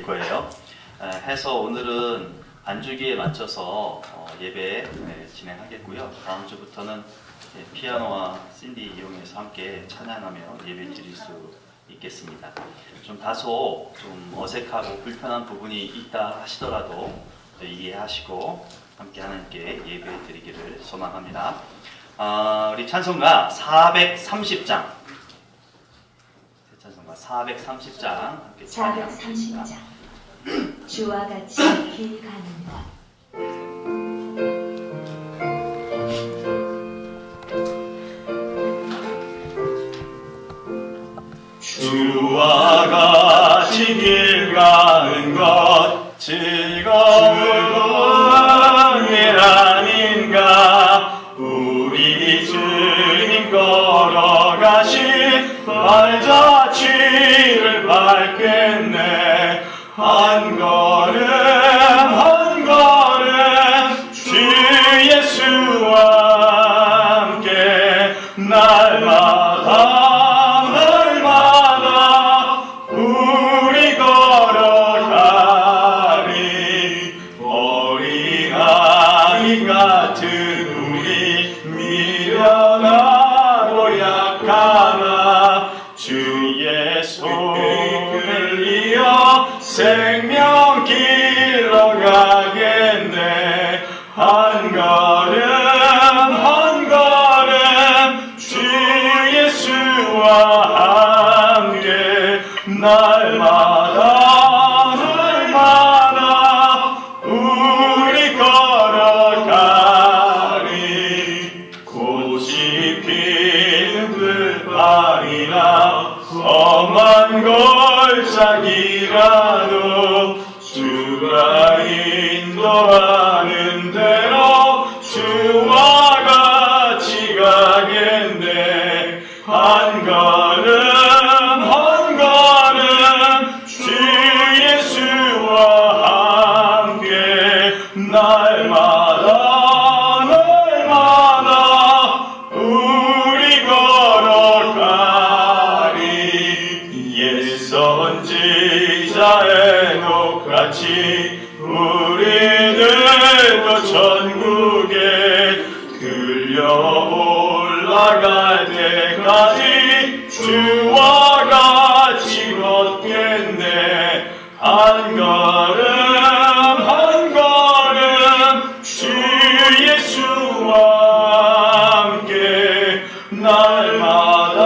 거예요. 해서 오늘은 안주기에 맞춰서 예배 진행하겠고요. 다음 주부터는 피아노와 신디 이용해서 함께 찬양하며 예배 드릴 수 있겠습니다. 좀 다소 좀 어색하고 불편한 부분이 있다 하시더라도 이해하시고 함께 하나님께 예배 드리기를 소망합니다. 우리 찬송가 430장, 찬송가 430장 함께 찬양합니다. 430장 주와 같이 길 가는 것. 주와 같이 길 가는 것 즐거운 일 아닌가. 우리 주님 걸어가신 발자취를 밟겠네. 한 걸음 한 걸음 주 예수와 함께 날마다 우리 걸어가리. 어린아이 같은 우리 미련하고 약하나 주의 손을 이어 생명 길러 가겠네. 한 걸음 한 걸음 주 예수와 함께 날마다 우리 걸어가리. 꽃이 피는 들판이나 험한 골짜기라도 주가 인도하는 대로 주와 같이 가겠네. 한 걸음 한 걸음 주 예수와 함께 날마다 우리 걸어가리. 옛 선지자의 녹같이 우리들도 천국에 들려 올라갈 때까지 주와 같이 걷겠네. 한 걸음 한 걸음 주 예수와 함께 날마다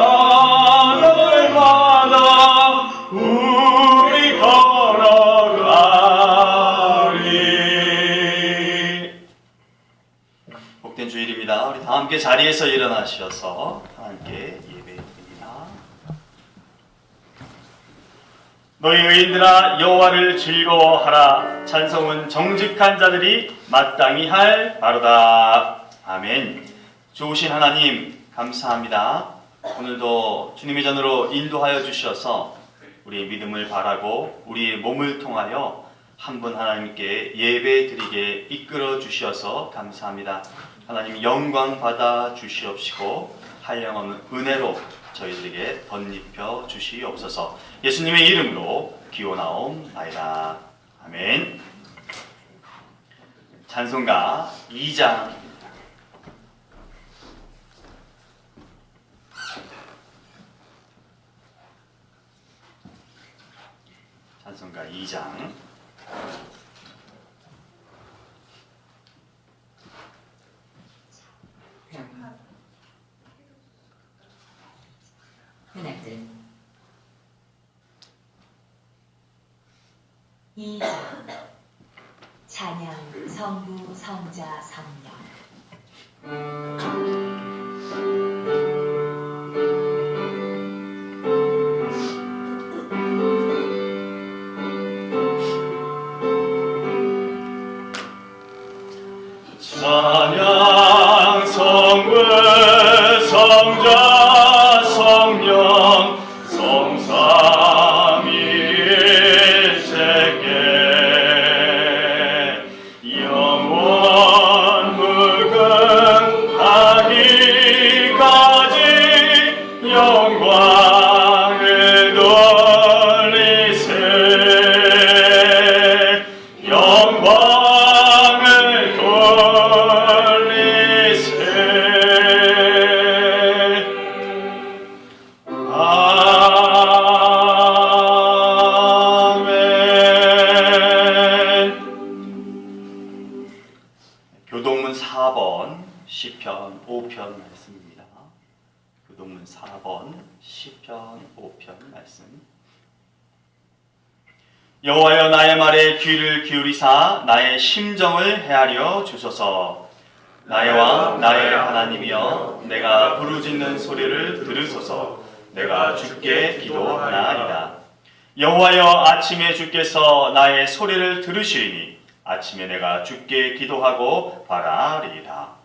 우리 걸어가리. 복된 주일입니다. 우리 다 함께 자리에서 일어나셔서 함께 예배드립니다. 너희 의인들아 여호와를 즐거워하라. 찬송은 정직한 자들이 마땅히 할 바로다. 아멘. 좋으신 하나님 감사합니다. 오늘도 주님의 전으로 인도하여 주셔서 우리의 믿음을 바라고 우리의 몸을 통하여 한 분 하나님께 예배 드리게 이끌어 주셔서 감사합니다. 하나님 영광 받아 주시옵시고 한량없는 은혜로 저희들에게 덧입혀 주시옵소서. 예수님의 이름으로 기원하옵나이다. 아멘. 찬송가 2장 찬송가 2장 은혜들 2장 찬양 성부 성자 성령. 찬양 성부 성자 성령 성삼위일체께 영원 무궁하기 시편 5편 말씀입니다. 교동문 4번 시편 5편 말씀. 여호와여 나의 말에 귀를 기울이사 나의 심정을 헤아려 주소서. 나의 왕 나의 하나님이여 내가 부르짖는 소리를 들으소서. 내가 주께 기도하나이다. 여호와여 아침에 주께서 나의 소리를 들으시리니 아침에 내가 주께 기도하고 바라리이다.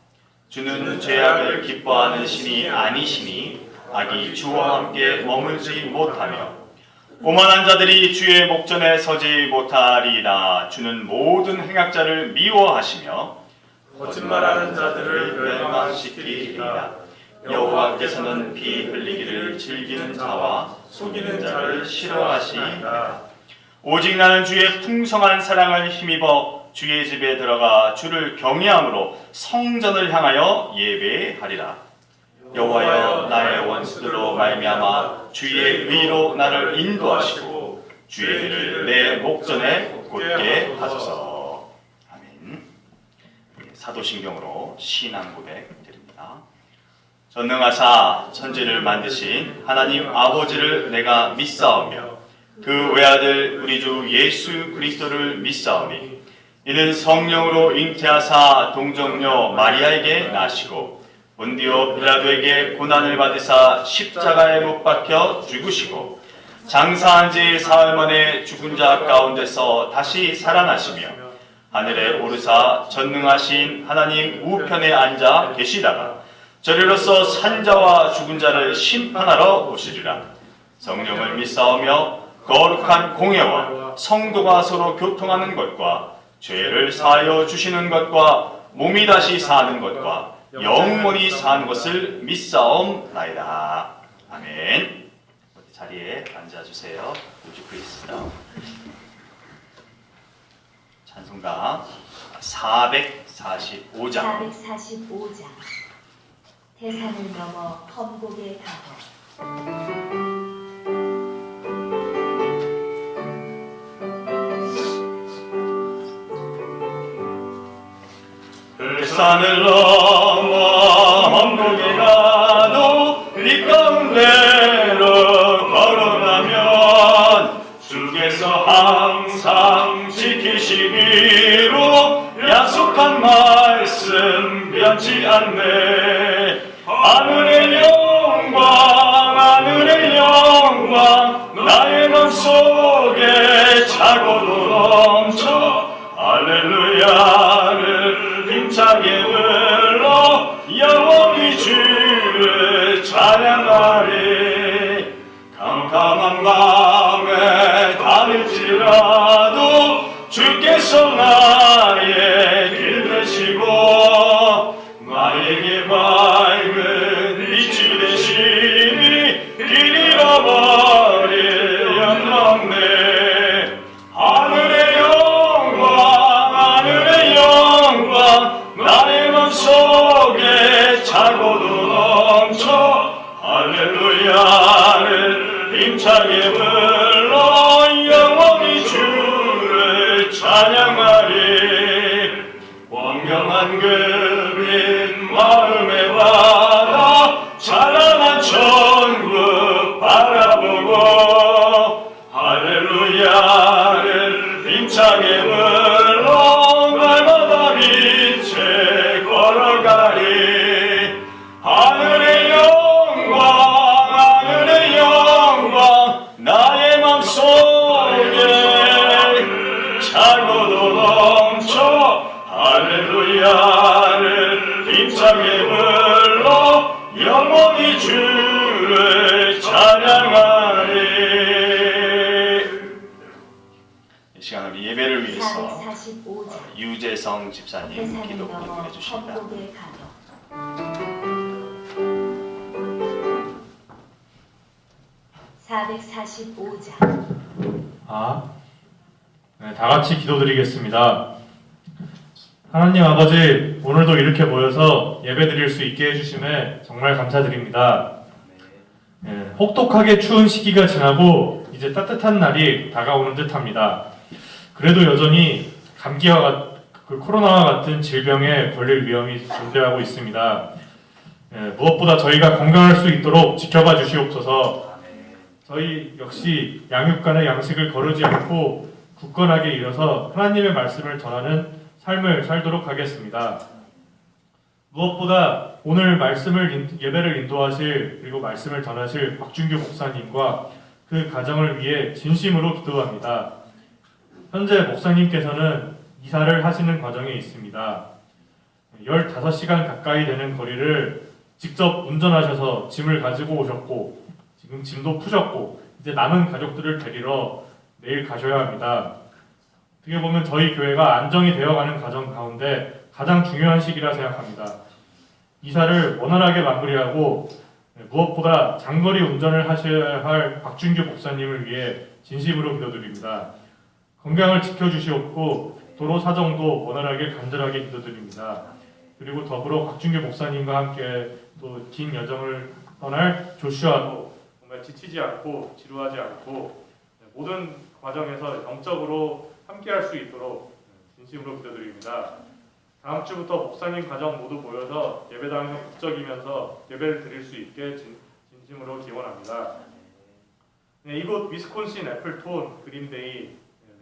주는 죄악을 기뻐하는 신이 아니시니 악이 주와 함께 머물지 못하며 오만한 자들이 주의 목전에 서지 못하리이다. 주는 모든 행악자를 미워하시며 거짓말하는 자들을 멸망시키리이다. 여호와께서는 피 흘리기를 즐기는 자와 속이는 자를 싫어하시리이다. 오직 나는 주의 풍성한 사랑을 힘입어 주의 집에 들어가 주를 경외함으로 성전을 향하여 예배하리라. 여호와여 나의 원수들로 말미암아 주의 의로 나를 인도하시고 주의 길을 내 목전에 곧게 하소서. 아멘. 사도신경으로 신앙 고백 드립니다. 전능하사 천지를 만드신 하나님 아버지를 내가 믿사오며 그 외아들 우리 주 예수 그리스도를 믿사오니 이는 성령으로 잉태하사 동정녀 마리아에게 나시고 본디오 빌라도에게 고난을 받으사 십자가에 못 박혀 죽으시고 장사한 지 사흘 만에 죽은 자 가운데서 다시 살아나시며 하늘에 오르사 전능하신 하나님 우편에 앉아 계시다가 저리로서 산자와 죽은 자를 심판하러 오시리라. 성령을 믿사오며 거룩한 공예와 성도가 서로 교통하는 것과 죄를 사하여 주시는 것과 몸이 다시 사는 것과 영원히 사는 것을 믿사옵나이다. 아멘. 자리에 앉아주세요. Would you please sit down? 찬송가 445장. 445장. 태산을 넘어 험곡에 가고. 산을 넘어 험곡에 가도 빛 가운데로 걸어가면 주께서 항상 지키시기로 약속한 말씀 변치 않네. 하늘의 영광 하늘의 영광 나의 맘속에 차고도 넘쳐 할렐루야를 힘차게 불러 영원히 주를 찬양하리. 캄캄한 밤에 다닐지라도 주께서 나의 길 되시고 나에게 밝은 빛이 되시니 길 잃어버릴 영 없네. 하늘의 영광 하늘의 영광 나의 맘속에 차고도 넘쳐 할렐루야를 힘차게 불러 영원히 주를 찬양하리. 광명한 그빛 마음에 받아 찬란한 천국 바라보고 할렐루야를 힘차게 불러 날마다 빛에 걸어가리. 하늘의 영광 하늘의 영광 나의 맘속에 차고도 넘쳐 할렐루야를 힘차게 불러 영원히 주를 찬양하리. 이 시간을 예배를 위해서 445장. 유재성 집사님 태산을 기도 넘어 인도해 주십니다. 험곡에 가도. 445장. 다 같이 기도드리겠습니다. 하나님 아버지, 오늘도 이렇게 모여서 예배드릴 수 있게 해주심에 정말 감사드립니다. 혹독하게 추운 시기가 지나고 이제 따뜻한 날이 다가오는 듯합니다. 그래도 여전히 감기와 그 코로나와 같은 질병에 걸릴 위험이 존재하고 있습니다. 무엇보다 저희가 건강할 수 있도록 지켜봐 주시옵소서. 저희 역시 양육간의 양식을 거르지 않고 굳건하게 일어서 하나님의 말씀을 전하는 삶을 살도록 하겠습니다. 무엇보다 오늘 예배를 인도하실 그리고 말씀을 전하실 박준규 목사님과 그 가정을 위해 진심으로 기도합니다. 현재 목사님께서는 이사를 하시는 과정에 있습니다. 15시간 가까이 되는 거리를 직접 운전하셔서 짐을 가지고 오셨고 지금 짐도 푸셨고 이제 남은 가족들을 데리러 내일 가셔야 합니다. 어떻게 보면 저희 교회가 안정이 되어가는 과정 가운데 가장 중요한 시기라 생각합니다. 이사를 원활하게 마무리하고 무엇보다 장거리 운전을 하셔야 할 박준규 목사님을 위해 진심으로 기도드립니다. 건강을 지켜주시옵고 도로 사정도 원활하게 간절하게 기도드립니다. 그리고 더불어 박준규 목사님과 함께 또 긴 여정을 떠날 조슈아도 정말 지치지 않고 지루하지 않고 모든 과정에서 영적으로 함께할 수 있도록 진심으로 기도드립니다. 다음 주부터 목사님 가정 모두 모여서 예배당에서 북적이면서 예배를 드릴 수 있게 진심으로 기원합니다. 이곳 위스콘신 애플톤 그린데이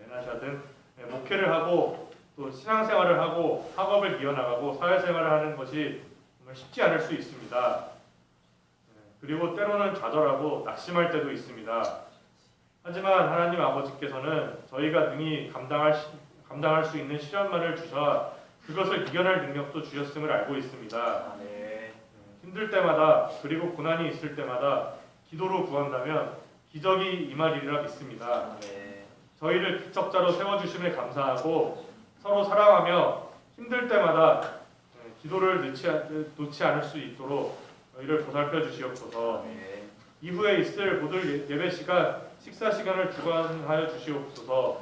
메나샤 등 목회를 하고 또 신앙생활을 하고 학업을 이어나가고 사회생활을 하는 것이 정말 쉽지 않을 수 있습니다. 그리고 때로는 좌절하고 낙심할 때도 있습니다. 하지만 하나님 아버지께서는 저희가 능히 감당할 수 있는 시련만을 주셔 그것을 이겨낼 능력도 주셨음을 알고 있습니다. 힘들 때마다 그리고 고난이 있을 때마다 기도로 구한다면 기적이 임하리라 믿습니다. 저희를 기척자로 세워주심에 감사하고 서로 사랑하며 힘들 때마다 기도를 놓지 않을 수 있도록 저희를 보살펴 주시옵소서. 이후에 있을 모든 예배 시간, 식사 시간을 주관하여 주시옵소서.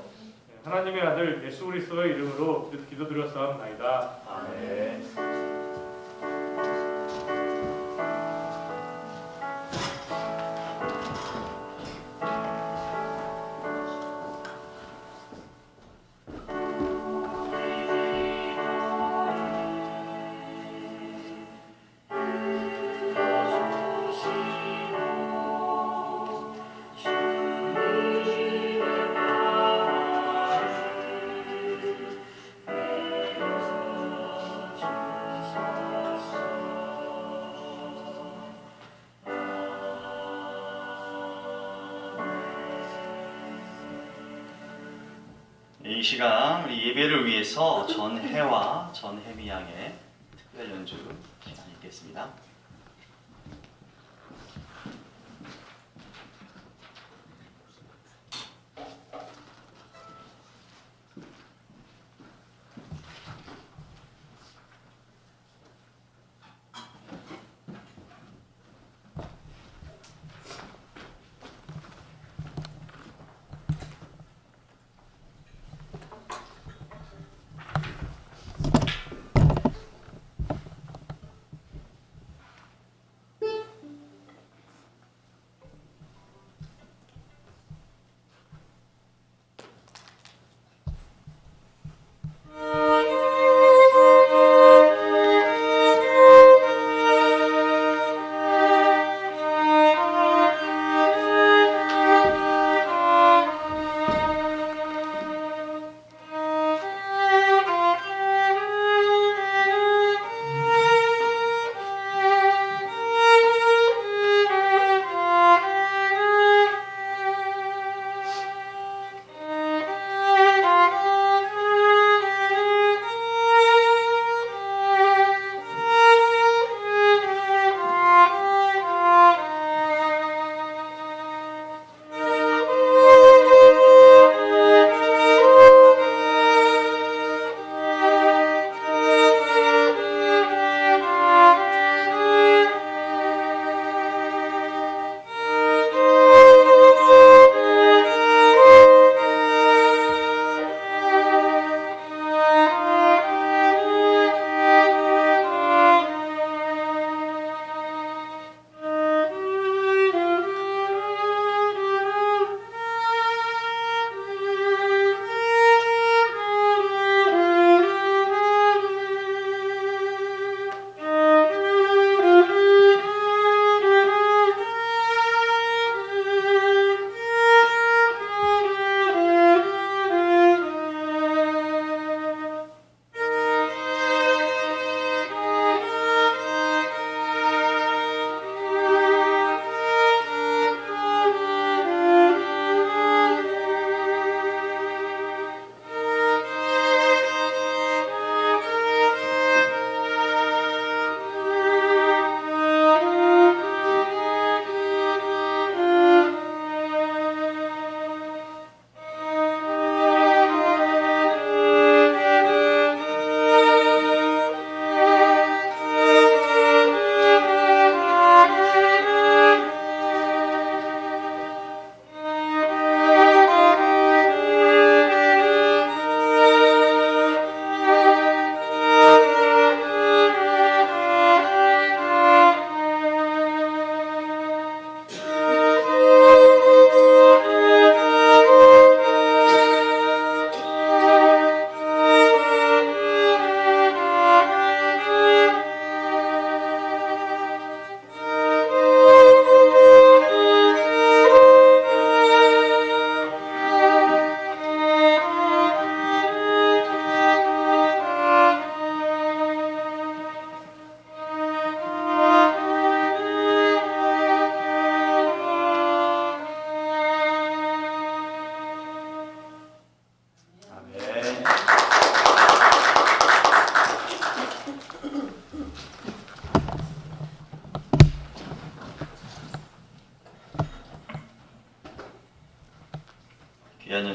하나님의 아들 예수 그리스도의 이름으로 기도드렸사옵나이다. 아멘. 이 시간 우리 예배를 위해서 전혜와 전혜미 양의 특별 연주 시간이 있겠습니다.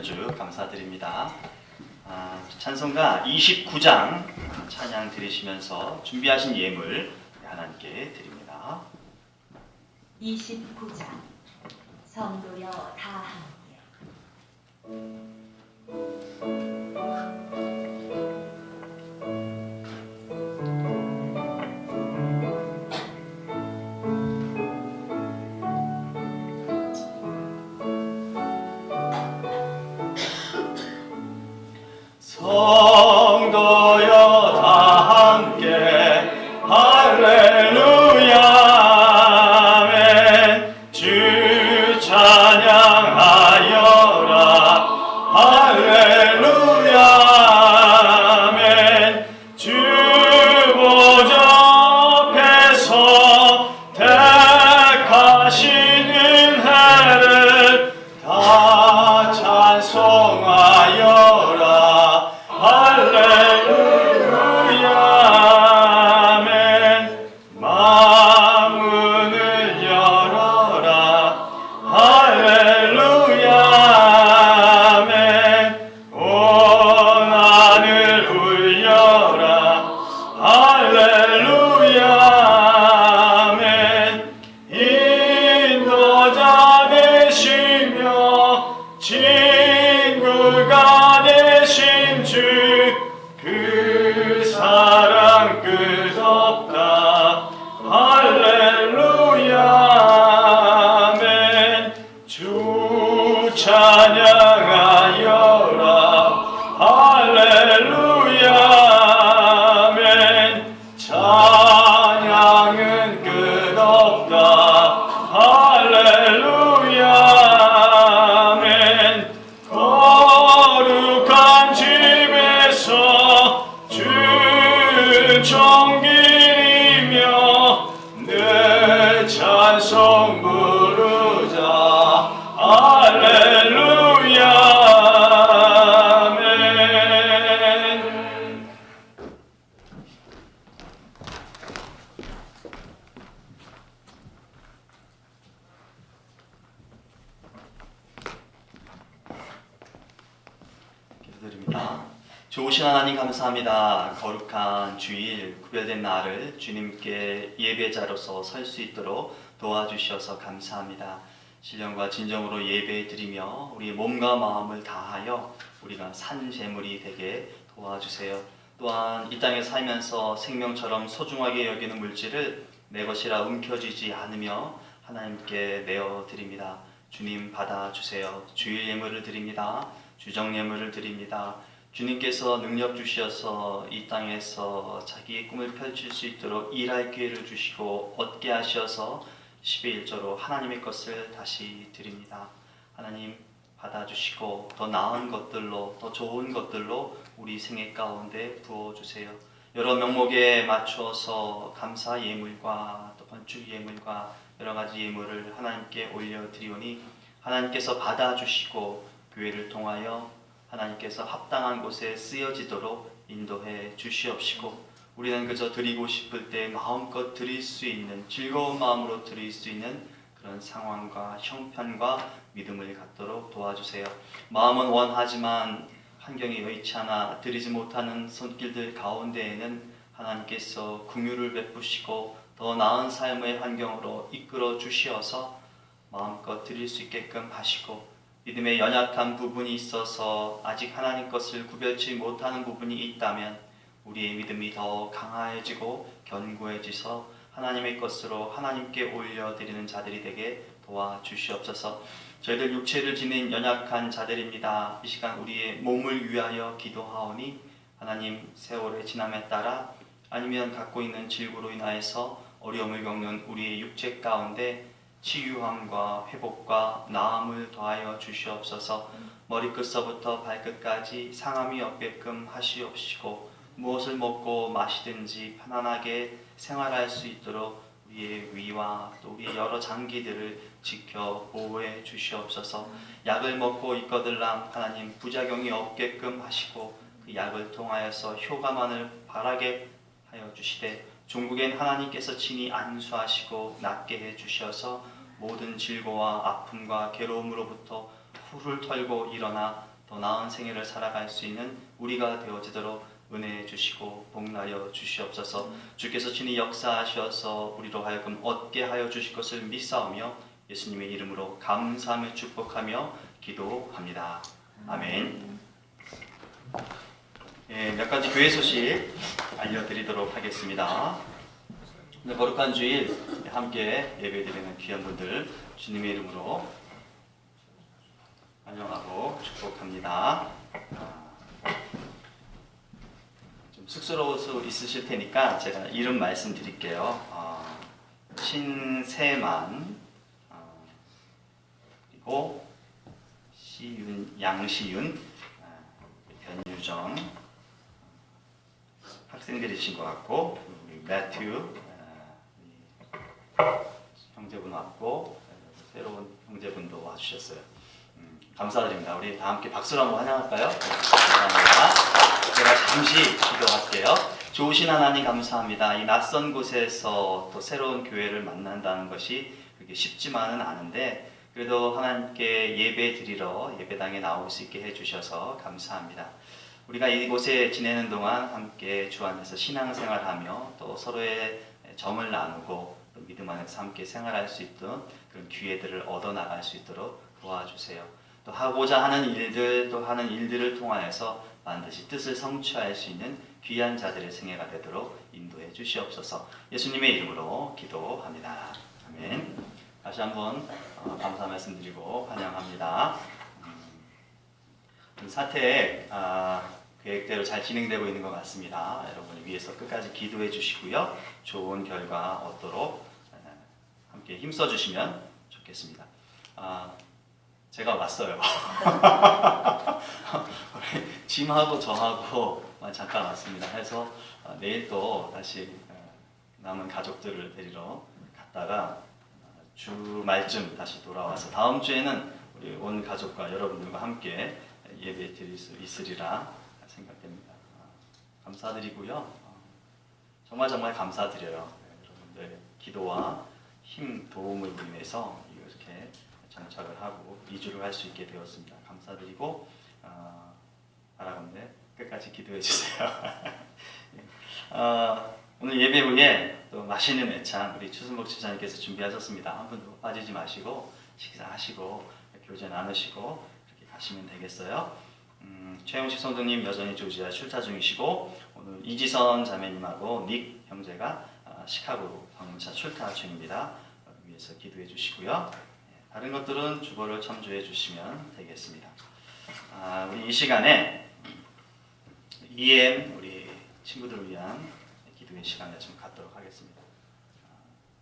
연주 감사드립니다. 찬송가 29장 찬양 드리시면서 준비하신 예물 하나님께 드립니다. 29장 성도여 다 함께 성도여 다 함께 할렐루야 아멘. 주 찬양하여라 할렐루야 아멘. 주 보좌 앞에서 택하신 은혜를 다 찬송하여라 할렐루야 아멘. 마음문을 열어라 할렐루야 아멘. 온 하늘 울려라 할렐루야 아멘. 인도자 되시며 친구가 되신 주 그 사랑 끝없다 할렐루야 아멘. 주 찬양하여라 할렐루야 아멘. 찬양은 끝없다 할렐루야 아멘. 거룩한 집에서 주 종기리며 늘 찬송 부르자 할렐루야 아멘. 기도드립니다. 좋으신 하나님 감사합니다. 거룩한 주일 구별된 날을 주님께 예배자로서 설 수 있도록 도와주셔서 감사합니다. 신령과 진정으로 예배드리며 우리의 몸과 마음을 다하여 우리가 산 제물이 되게 도와주세요. 또한 이 땅에 살면서 생명처럼 소중하게 여기는 물질을 내 것이라 움켜쥐지 않으며 하나님께 내어드립니다. 주님 받아주세요. 주일 예물을 드립니다. 주정 예물을 드립니다. 주님께서 능력 주셔서 이 땅에서 자기의 꿈을 펼칠 수 있도록 일할 기회를 주시고 얻게 하셔서 12일조로 하나님의 것을 다시 드립니다. 하나님 받아주시고 더 나은 것들로 더 좋은 것들로 우리 생애 가운데 부어주세요. 여러 명목에 맞추어서 감사 예물과 또 번축 예물과 여러 가지 예물을 하나님께 올려드리오니 하나님께서 받아주시고 교회를 통하여 하나님께서 합당한 곳에 쓰여지도록 인도해 주시옵시고 우리는 그저 드리고 싶을 때 마음껏 드릴 수 있는 즐거운 마음으로 드릴 수 있는 그런 상황과 형편과 믿음을 갖도록 도와주세요. 마음은 원하지만 환경이 여의치 않아 드리지 못하는 손길들 가운데에는 하나님께서 긍휼을 베푸시고 더 나은 삶의 환경으로 이끌어 주시어서 마음껏 드릴 수 있게끔 하시고 믿음의 연약한 부분이 있어서 아직 하나님 것을 구별치 못하는 부분이 있다면 우리의 믿음이 더 강화해지고 견고해지서 하나님의 것으로 하나님께 올려드리는 자들이 되게 도와주시옵소서. 저희들 육체를 지닌 연약한 자들입니다. 이 시간 우리의 몸을 위하여 기도하오니 하나님 세월의 지남에 따라 아니면 갖고 있는 질고로 인하여서 어려움을 겪는 우리의 육체 가운데 치유함과 회복과 나음을 더하여 주시옵소서. 머리끝서부터 발끝까지 상함이 없게끔 하시옵시고 무엇을 먹고 마시든지 편안하게 생활할 수 있도록 우리의 위와 또 우리의 여러 장기들을 지켜 보호해 주시옵소서. 약을 먹고 있거들랑 하나님 부작용이 없게끔 하시고 그 약을 통하여서 효과만을 바라게 하여 주시되 종국엔 하나님께서 친히 안수하시고 낫게 해 주셔서 모든 질고와 아픔과 괴로움으로부터 훌훌 털고 일어나 더 나은 생애를 살아갈 수 있는 우리가 되어지도록 은혜 주시고 복나여 주시옵소서. 주께서 친히 역사하셔서 우리로 하여금 얻게 하여 주실 것을 믿사오며 예수님의 이름으로 감사하며 축복하며 기도합니다. 아멘. 몇 가지 교회 소식 알려드리도록 하겠습니다. 오늘 거룩한 주일 함께 예배드리는 귀한 분들 주님의 이름으로 환영하고 축복합니다. 좀 쑥스러울 수 있으실 테니까 제가 이름 말씀드릴게요. 신세만, 그리고 양시윤, 변유정 학생들이신 것 같고, 우리 매튜 형제분 왔고, 새로운 형제분도 와주셨어요. 감사드립니다. 우리 다 함께 박수로 한번 환영할까요? 감사합니다. 제가 잠시 기도할게요. 좋으신 하나님 감사합니다. 이 낯선 곳에서 또 새로운 교회를 만난다는 것이 그렇게 쉽지만은 않은데 그래도 하나님께 예배 드리러 예배당에 나올 수 있게 해주셔서 감사합니다. 우리가 이곳에 지내는 동안 함께 주 안에서 신앙생활하며 또 서로의 정을 나누고 또 믿음 안에서 함께 생활할 수 있던 그런 기회들을 얻어나갈 수 있도록 도와주세요. 또 하고자 하는 일들, 또 하는 일들을 통하여서 반드시 뜻을 성취할 수 있는 귀한 자들의 생애가 되도록 인도해 주시옵소서. 예수님의 이름으로 기도합니다. 아멘. 다시 한번 감사 말씀드리고 환영합니다. 사태 계획대로 잘 진행되고 있는 것 같습니다. 여러분을 위해서 끝까지 기도해 주시고요. 좋은 결과 얻도록 함께 힘써 주시면 좋겠습니다. 제가 왔어요. 짐하고 저하고 잠깐 왔습니다. 해서 내일 또 다시 남은 가족들을 데리러 갔다가 주말쯤 다시 돌아와서 다음 주에는 우리 온 가족과 여러분들과 함께 예배 드릴 수 있으리라 생각됩니다. 감사드리고요. 정말 감사드려요. 여러분들 기도와 힘, 도움을 인해서 이렇게 정착을 하고 이주를 할 수 있게 되었습니다. 감사드리고 바라건대 끝까지 기도해 주세요. 오늘 예배 후에 또 맛있는 애창 우리 추순복 집사님께서 준비하셨습니다. 한 분도 빠지지 마시고 식사하시고 교제 나누시고 그렇게 가시면 되겠어요. 최영식 성도님 여전히 조지아 출타 중이시고 오늘 이지선 자매님하고 닉 형제가 시카고 방문차 출타 중입니다. 위해서 기도해 주시고요. 다른 것들은 주보를 첨부해 주시면 되겠습니다. 우리 이 시간에 EM 우리 친구들을 위한 기도의 시간을 좀 갖도록 하겠습니다.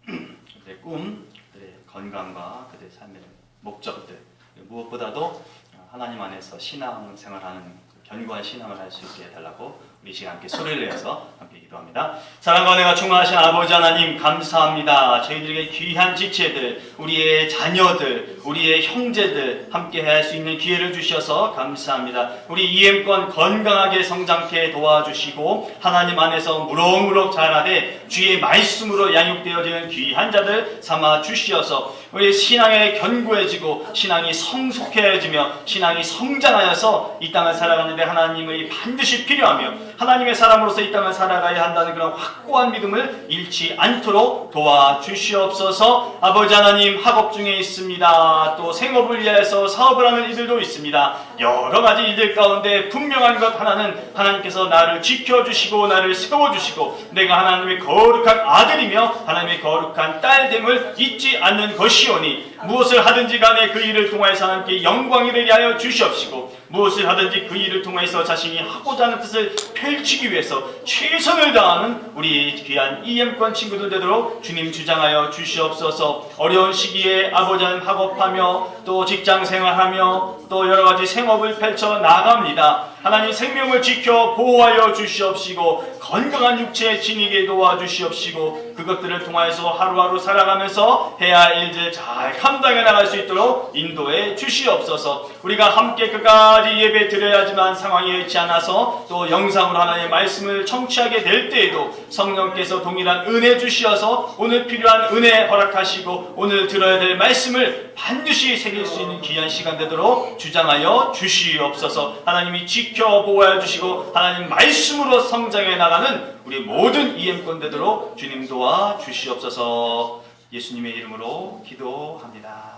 그들의 꿈, 그들의 건강과 그들의 삶의 목적들 무엇보다도 하나님 안에서 신앙생활하는 견고한 신앙을 할 수 있게 해달라고 우리 이 시간 함께 소리를 내서 함께 기도합니다. 사랑과 은혜가 충만하신 아버지 하나님 감사합니다. 저희들에게 귀한 지체들, 우리의 자녀들, 우리의 형제들 함께 할 수 있는 기회를 주셔서 감사합니다. 우리 EM권 건강하게 성장케 도와주시고 하나님 안에서 무럭무럭 자라되 주의 말씀으로 양육되어지는 귀한 자들 삼아 주시어서 우리 신앙에 견고해지고 신앙이 성숙해지며 신앙이 성장하여서 이 땅을 살아가는데 하나님의 반드시 필요하며 하나님의 사람으로서 이 땅을 살아가야 한다는 그런 확고한 믿음을 잃지 않도록 도와주시옵소서. 아버지 하나님 학업 중에 있습니다. 또 생업을 위해서 사업을 하는 이들도 있습니다. 여러 가지 일들 가운데 분명한 것 하나는 하나님께서 나를 지켜주시고 나를 세워주시고 내가 하나님의 거룩한 아들이며 하나님의 거룩한 딸됨을 잊지 않는 것이오니 무엇을 하든지 간에 그 일을 통하여서 하나님께 영광이 되게 하여 주시옵시고 무엇을 하든지 그 일을 통해서 자신이 하고자 하는 뜻을 펼치기 위해서 최선을 다하는 우리 귀한 EM권 친구들 되도록 주님 주장하여 주시옵소서. 어려운 시기에 아버지 하나님 학업하며 또 직장생활하며 또 여러가지 생업을 펼쳐 나갑니다. 하나님 생명을 지켜 보호하여 주시옵시고 건강한 육체에 지니게 도와주시옵시고 그것들을 통하여서 하루하루 살아가면서 해야 할 일들 잘 감당해 나갈 수 있도록 인도해 주시옵소서. 우리가 함께 끝까지 예배 드려야지만 상황이 여의치 않아서 또 영상으로 하나님의 말씀을 청취하게 될 때에도 성령께서 동일한 은혜 주시어서 오늘 필요한 은혜 허락하시고 오늘 들어야 될 말씀을 반드시 새길 수 있는 귀한 시간 되도록 주장하여 주시옵소서. 하나님이 지켜 보호하여 주시고 하나님 말씀으로 성장해 나가는 우리 모든 EM권 되도록 주님 도와 주시옵소서. 예수님의 이름으로 기도합니다.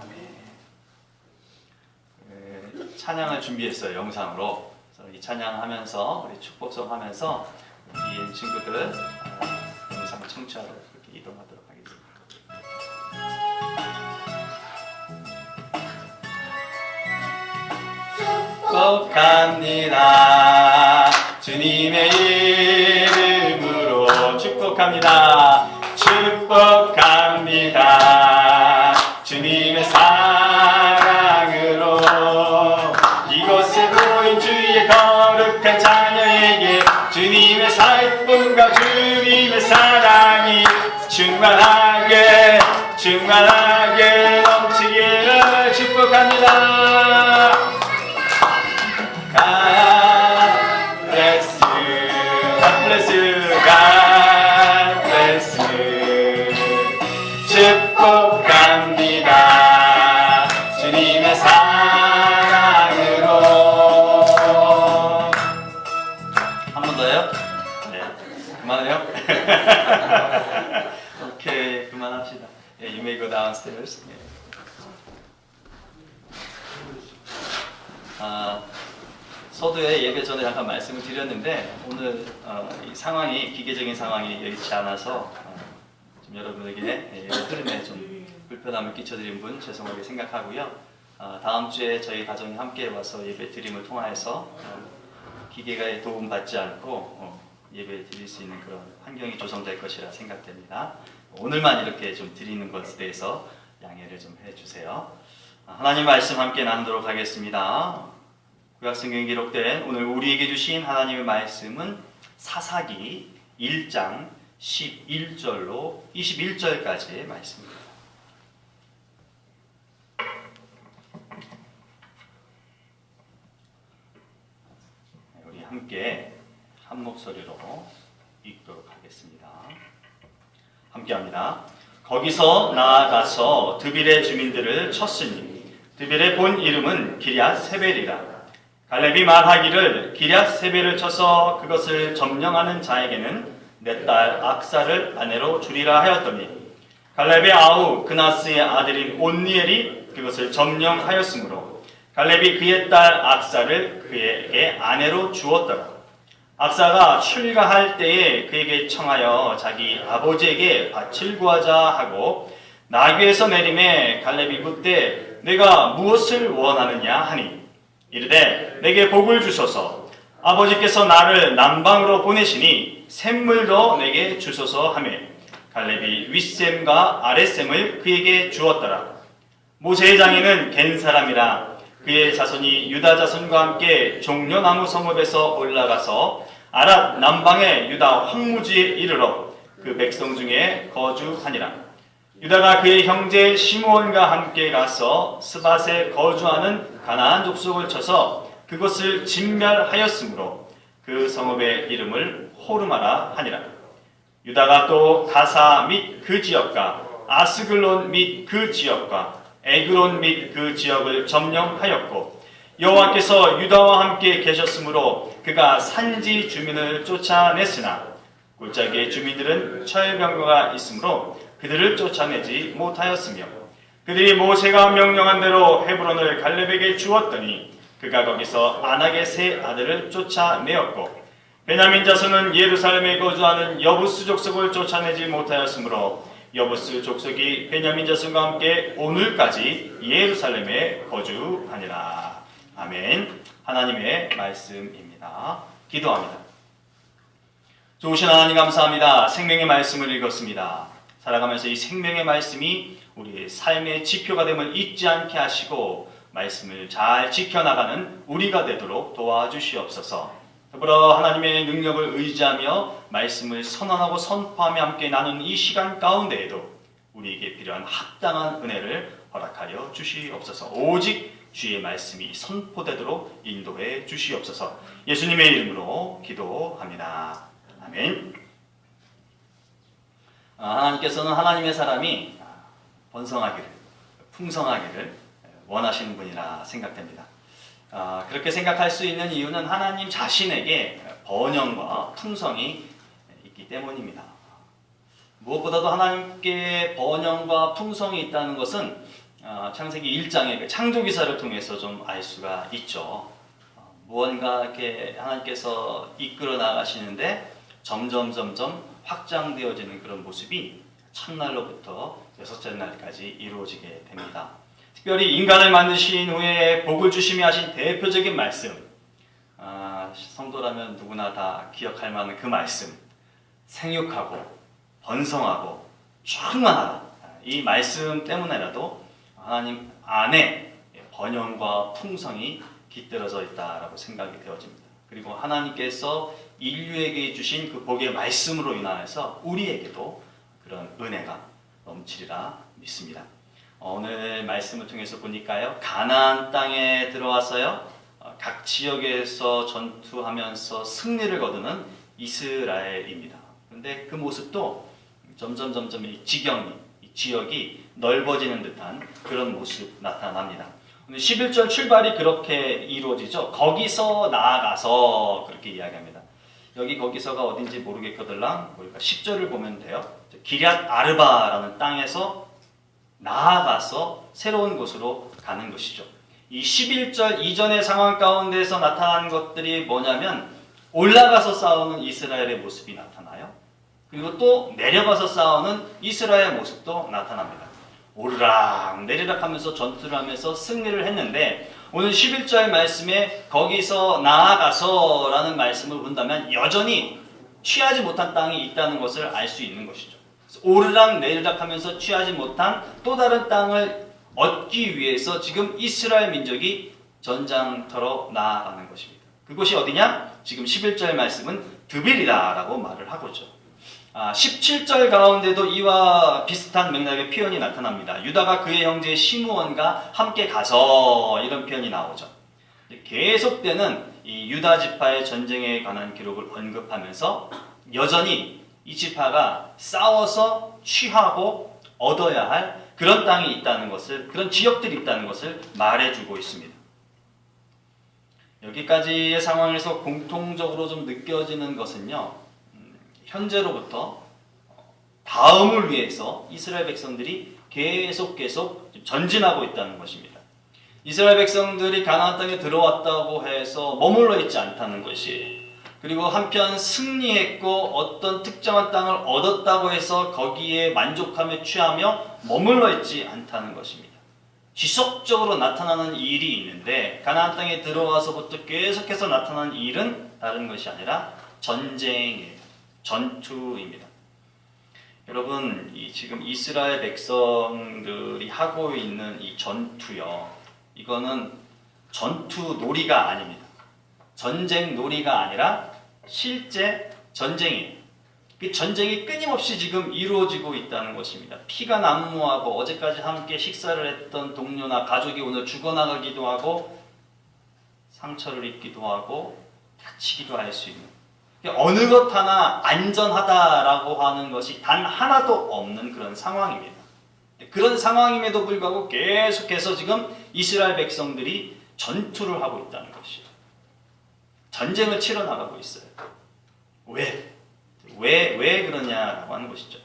아멘. 찬양을 준비했어요. 영상으로. 그래서 이 찬양하면서 우리 축복성 하면서 EM 친구들 영상을 청취하러 그렇게 이동하도록 하겠습니다. 축복합니다. 주님의 이름으로 축복합니다. 축복합니다. 주님의 사랑으로 이곳에 모인 주의 거룩한 자녀에게 주님의 살뿐과 주님의 사랑이 충만하게 넘치기를 축복합니다. God bless you, God bless you, God bless you. 축복합니다. 주님의 사랑으로. 한 번 더요? 네. 그만해요? 오케이, 그만합시다. Yeah, you may go downstairs. Yeah. 서두에 예배 전에 잠깐 말씀을 드렸는데 오늘 이 상황이 기계적인 상황이 여의치 않아서 좀 여러분에게 예배 흐름에 좀 불편함을 끼쳐드린 분 죄송하게 생각하고요. 다음 주에 저희 가정이 함께 와서 예배 드림을 통하여서 기계가 도움받지 않고 예배 드릴 수 있는 그런 환경이 조성될 것이라 생각됩니다. 오늘만 이렇게 좀 드리는 것에 대해서 양해를 좀 해주세요. 하나님 말씀 함께 나누도록 하겠습니다. 구약성경에 기록된 오늘 우리에게 주신 하나님의 말씀은 사사기 1장 11절로 21절까지의 말씀입니다. 우리 함께 한 목소리로 읽도록 하겠습니다. 함께합니다. 거기서 나아가서 드빌의 주민들을 쳤으니 드빌의 본 이름은 기럇 세벨이라. 갈렙이 말하기를 기럇 세벨을 쳐서 그것을 점령하는 자에게는 내 딸 악사를 아내로 주리라 하였더니 갈렙의 아우 그나스의 아들인 온니엘이 그것을 점령하였으므로 갈렙이 그의 딸 악사를 그에게 아내로 주었더라. 악사가 출가할 때에 그에게 청하여 자기 아버지에게 밭을 구하자 하고 나귀에서 내림에 갈렙이 묻되 내가 무엇을 원하느냐 하니 이르되 내게 복을 주소서. 아버지께서 나를 남방으로 보내시니 샘물도 내게 주소서 하매 갈렙이 윗샘과 아랫샘을 그에게 주었더라. 모세의 장인은 겐 사람이라. 그의 자손이 유다 자손과 함께 종려나무 성읍에서 올라가서 아랏 남방의 유다 황무지에 이르러 그 백성 중에 거주하니라. 유다가 그의 형제 시므온과 함께 가서 스밧에 거주하는 가나안 족속을 쳐서 그것을 진멸하였으므로 그 성읍의 이름을 호르마라 하니라. 유다가 또 가사 및 그 지역과 아스글론 및 그 지역과 에그론 및 그 지역을 점령하였고 여호와께서 유다와 함께 계셨으므로 그가 산지 주민을 쫓아냈으나 골짜기의 주민들은 철병거가 있으므로 그들을 쫓아내지 못하였으며 그들이 모세가 명령한 대로 헤브론을 갈렙에게 주었더니 그가 거기서 아낙의 세 아들을 쫓아내었고 베냐민 자손은 예루살렘에 거주하는 여부스 족속을 쫓아내지 못하였으므로 여부스 족속이 베냐민 자손과 함께 오늘까지 예루살렘에 거주하니라. 아멘. 하나님의 말씀입니다. 기도합니다. 좋으신 하나님 감사합니다. 생명의 말씀을 읽었습니다. 살아가면서 이 생명의 말씀이 우리의 삶의 지표가 됨을 잊지 않게 하시고 말씀을 잘 지켜나가는 우리가 되도록 도와주시옵소서. 더불어 하나님의 능력을 의지하며 말씀을 선언하고 선포하며 함께 나누는 이 시간 가운데에도 우리에게 필요한 합당한 은혜를 허락하여 주시옵소서. 오직 주의 말씀이 선포되도록 인도해 주시옵소서. 예수님의 이름으로 기도합니다. 아멘. 하나님께서는 하나님의 사람이 번성하기를, 풍성하기를 원하시는 분이라 생각됩니다. 그렇게 생각할 수 있는 이유는 하나님 자신에게 번영과 풍성이 있기 때문입니다. 무엇보다도 하나님께 번영과 풍성이 있다는 것은 창세기 1장의 창조기사를 통해서 좀 알 수가 있죠. 무언가 이렇게 하나님께서 이끌어 나가시는데 점점 확장되어지는 그런 모습이 첫날로부터 여섯째 날까지 이루어지게 됩니다. 특별히 인간을 만드신 후에 복을 주시며 하신 대표적인 말씀, 성도라면 누구나 다 기억할 만한 그 말씀, 생육하고 번성하고 충만하라. 이 말씀 때문에라도 하나님 안에 번영과 풍성이 깃들어져 있다라고 생각이 되어집니다. 그리고 하나님께서 인류에게 주신 그 복의 말씀으로 인하여서 우리에게도 그런 은혜가 넘치리라 믿습니다. 오늘 말씀을 통해서 보니까요, 가나안 땅에 들어와서요, 각 지역에서 전투하면서 승리를 거두는 이스라엘입니다. 그런데 그 모습도 점점 이 지역이 넓어지는 듯한 그런 모습 나타납니다. 오늘 11절 출발이 그렇게 이루어지죠. 거기서 나아가서 그렇게 이야기합니다. 여기 거기서가 어딘지 모르겠거들랑 우리가 10절을 보면 돼요. 기럇 아르바라는 땅에서 나아가서 새로운 곳으로 가는 것이죠. 이 11절 이전의 상황 가운데서 나타난 것들이 뭐냐면 올라가서 싸우는 이스라엘의 모습이 나타나요. 그리고 또 내려가서 싸우는 이스라엘의 모습도 나타납니다. 오르락 내리락 하면서 전투를 하면서 승리를 했는데 오늘 11절 말씀에 거기서 나아가서 라는 말씀을 본다면 여전히 취하지 못한 땅이 있다는 것을 알 수 있는 것이죠. 오르락 내리락 하면서 취하지 못한 또 다른 땅을 얻기 위해서 지금 이스라엘 민족이 전장터로 나아가는 것입니다. 그곳이 어디냐? 지금 11절 말씀은 드빌이다 라고 말을 하고죠. 17절 가운데도 이와 비슷한 맥락의 표현이 나타납니다. 유다가 그의 형제 시므온과 함께 가서 이런 표현이 나오죠. 계속되는 이 유다 지파의 전쟁에 관한 기록을 언급하면서 여전히 이 지파가 싸워서 취하고 얻어야 할 그런 땅이 있다는 것을, 그런 지역들이 있다는 것을 말해주고 있습니다. 여기까지의 상황에서 공통적으로 좀 느껴지는 것은요, 현재로부터 다음을 위해서 이스라엘 백성들이 계속 전진하고 있다는 것입니다. 이스라엘 백성들이 가나안 땅에 들어왔다고 해서 머물러 있지 않다는 것이, 그리고 한편 승리했고 어떤 특정한 땅을 얻었다고 해서 거기에 만족하며 취하며 머물러 있지 않다는 것입니다. 지속적으로 나타나는 일이 있는데 가나안 땅에 들어와서부터 계속해서 나타나는 일은 다른 것이 아니라 전쟁이에요. 전투입니다. 여러분, 지금 이스라엘 백성들이 하고 있는 이 전투요, 이거는 전투 놀이가 아닙니다. 전쟁 놀이가 아니라 실제 전쟁이에요. 그 전쟁이 끊임없이 지금 이루어지고 있다는 것입니다. 피가 난무하고 어제까지 함께 식사를 했던 동료나 가족이 오늘 죽어나가기도 하고 상처를 입기도 하고 다치기도 할 수 있는, 어느 것 하나 안전하다라고 하는 것이 단 하나도 없는 그런 상황입니다. 그런 상황임에도 불구하고 계속해서 지금 이스라엘 백성들이 전투를 하고 있다는 것이죠. 전쟁을 치러 나가고 있어요. 왜 그러냐라고 하는 것이죠.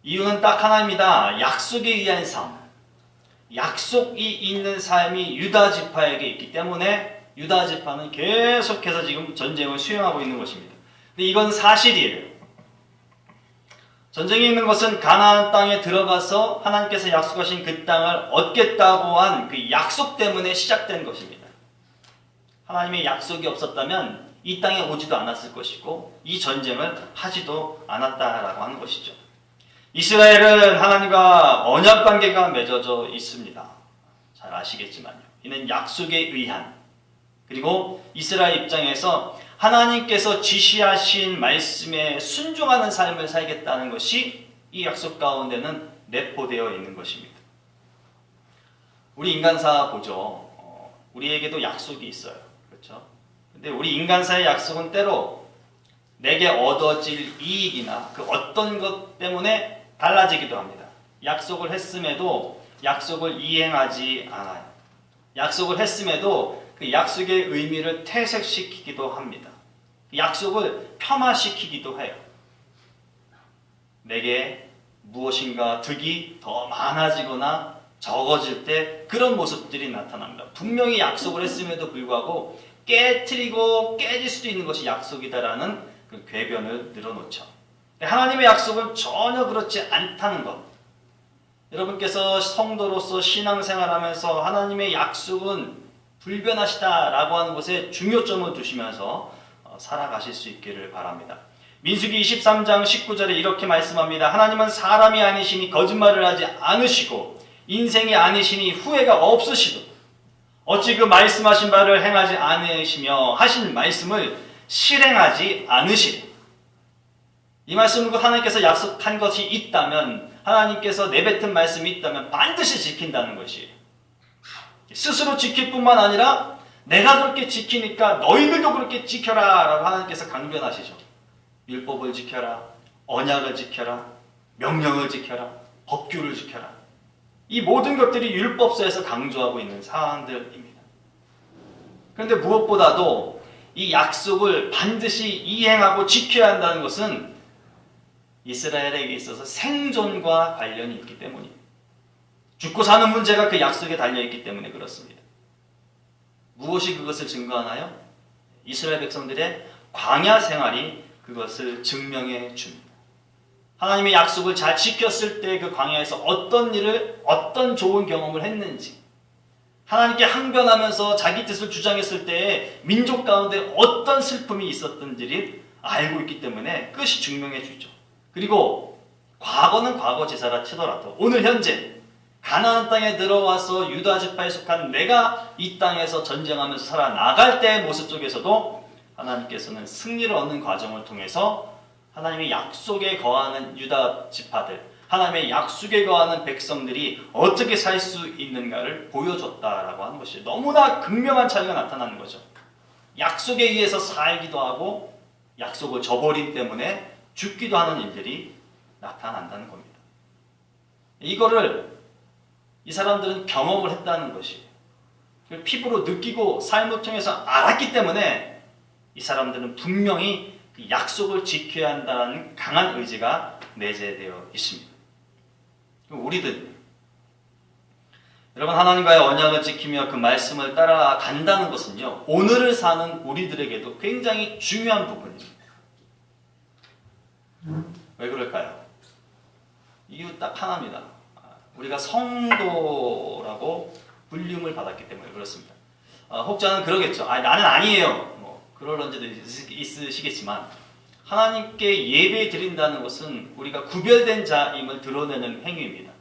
이유는 딱 하나입니다. 약속에 의한 삶. 약속이 있는 삶이 유다 지파에게 있기 때문에 유다 지파는 계속해서 지금 전쟁을 수행하고 있는 것입니다. 근데 이건 사실이에요. 전쟁이 있는 것은 가나안 땅에 들어가서 하나님께서 약속하신 그 땅을 얻겠다고 한 그 약속 때문에 시작된 것입니다. 하나님의 약속이 없었다면 이 땅에 오지도 않았을 것이고 이 전쟁을 하지도 않았다라고 하는 것이죠. 이스라엘은 하나님과 언약 관계가 맺어져 있습니다. 잘 아시겠지만요. 이는 약속에 의한, 그리고 이스라엘 입장에서 하나님께서 지시하신 말씀에 순종하는 삶을 살겠다는 것이 이 약속 가운데는 내포되어 있는 것입니다. 우리 인간사 보죠. 우리에게도 약속이 있어요. 그렇죠? 근데 우리 인간사의 약속은 때로 내게 얻어질 이익이나 그 어떤 것 때문에 달라지기도 합니다. 약속을 했음에도 약속을 이행하지 않아요. 약속을 했음에도 그 약속의 의미를 퇴색시키기도 합니다. 약속을 폄하시키기도 해요. 내게 무엇인가 득이 더 많아지거나 적어질 때 그런 모습들이 나타납니다. 분명히 약속을 했음에도 불구하고 깨트리고 깨질 수도 있는 것이 약속이다라는 그 궤변을 늘어놓죠. 하나님의 약속은 전혀 그렇지 않다는 것. 여러분께서 성도로서 신앙생활하면서 하나님의 약속은 불변하시다라고 하는 것에 중요점을 두시면서 살아가실 수 있기를 바랍니다. 민수기 23장 19절에 이렇게 말씀합니다. 하나님은 사람이 아니시니 거짓말을 하지 않으시고 인생이 아니시니 후회가 없으시도 어찌 그 말씀하신 바를 행하지 않으시며 하신 말씀을 실행하지 않으시리. 이 말씀으로 하나님께서 약속한 것이 있다면, 하나님께서 내뱉은 말씀이 있다면 반드시 지킨다는 것이에요. 스스로 지킬 뿐만 아니라 내가 그렇게 지키니까 너희들도 그렇게 지켜라 라고 하나님께서 강변하시죠. 율법을 지켜라, 언약을 지켜라, 명령을 지켜라, 법규를 지켜라. 이 모든 것들이 율법서에서 강조하고 있는 사항들입니다. 그런데 무엇보다도 이 약속을 반드시 이행하고 지켜야 한다는 것은 이스라엘에게 있어서 생존과 관련이 있기 때문입니다. 죽고 사는 문제가 그 약속에 달려있기 때문에 그렇습니다. 무엇이 그것을 증거하나요? 이스라엘 백성들의 광야 생활이 그것을 증명해 줍니다. 하나님의 약속을 잘 지켰을 때 그 광야에서 어떤 일을, 어떤 좋은 경험을 했는지, 하나님께 항변하면서 자기 뜻을 주장했을 때에 민족 가운데 어떤 슬픔이 있었던지를 알고 있기 때문에 끝이 증명해 주죠. 그리고 과거는 과거 제사라 치더라도 오늘 현재 가나안 땅에 들어와서 유다 지파에 속한 내가 이 땅에서 전쟁하면서 살아나갈 때의 모습 속에서도 하나님께서는 승리를 얻는 과정을 통해서 하나님의 약속에 거하는 유다 지파들, 하나님의 약속에 거하는 백성들이 어떻게 살 수 있는가를 보여줬다라고 하는 것이 너무나 극명한 차이가 나타나는 거죠. 약속에 의해서 살기도 하고 약속을 저버림 때문에 죽기도 하는 일들이 나타난다는 겁니다. 이거를 이 사람들은 경험을 했다는 것이에요. 피부로 느끼고 삶을 통해서 알았기 때문에 이 사람들은 분명히 그 약속을 지켜야 한다는 강한 의지가 내재되어 있습니다. 우리들, 여러분, 하나님과의 언약을 지키며 그 말씀을 따라간다는 것은요, 오늘을 사는 우리들에게도 굉장히 중요한 부분입니다. 왜 그럴까요? 이유 딱 하나입니다. 우리가 성도라고 불림을 받았기 때문에 그렇습니다. 혹자는 그러겠죠. 나는 아니에요. 그럴 언제도 있으시겠지만, 하나님께 예배 드린다는 것은 우리가 구별된 자임을 드러내는 행위입니다.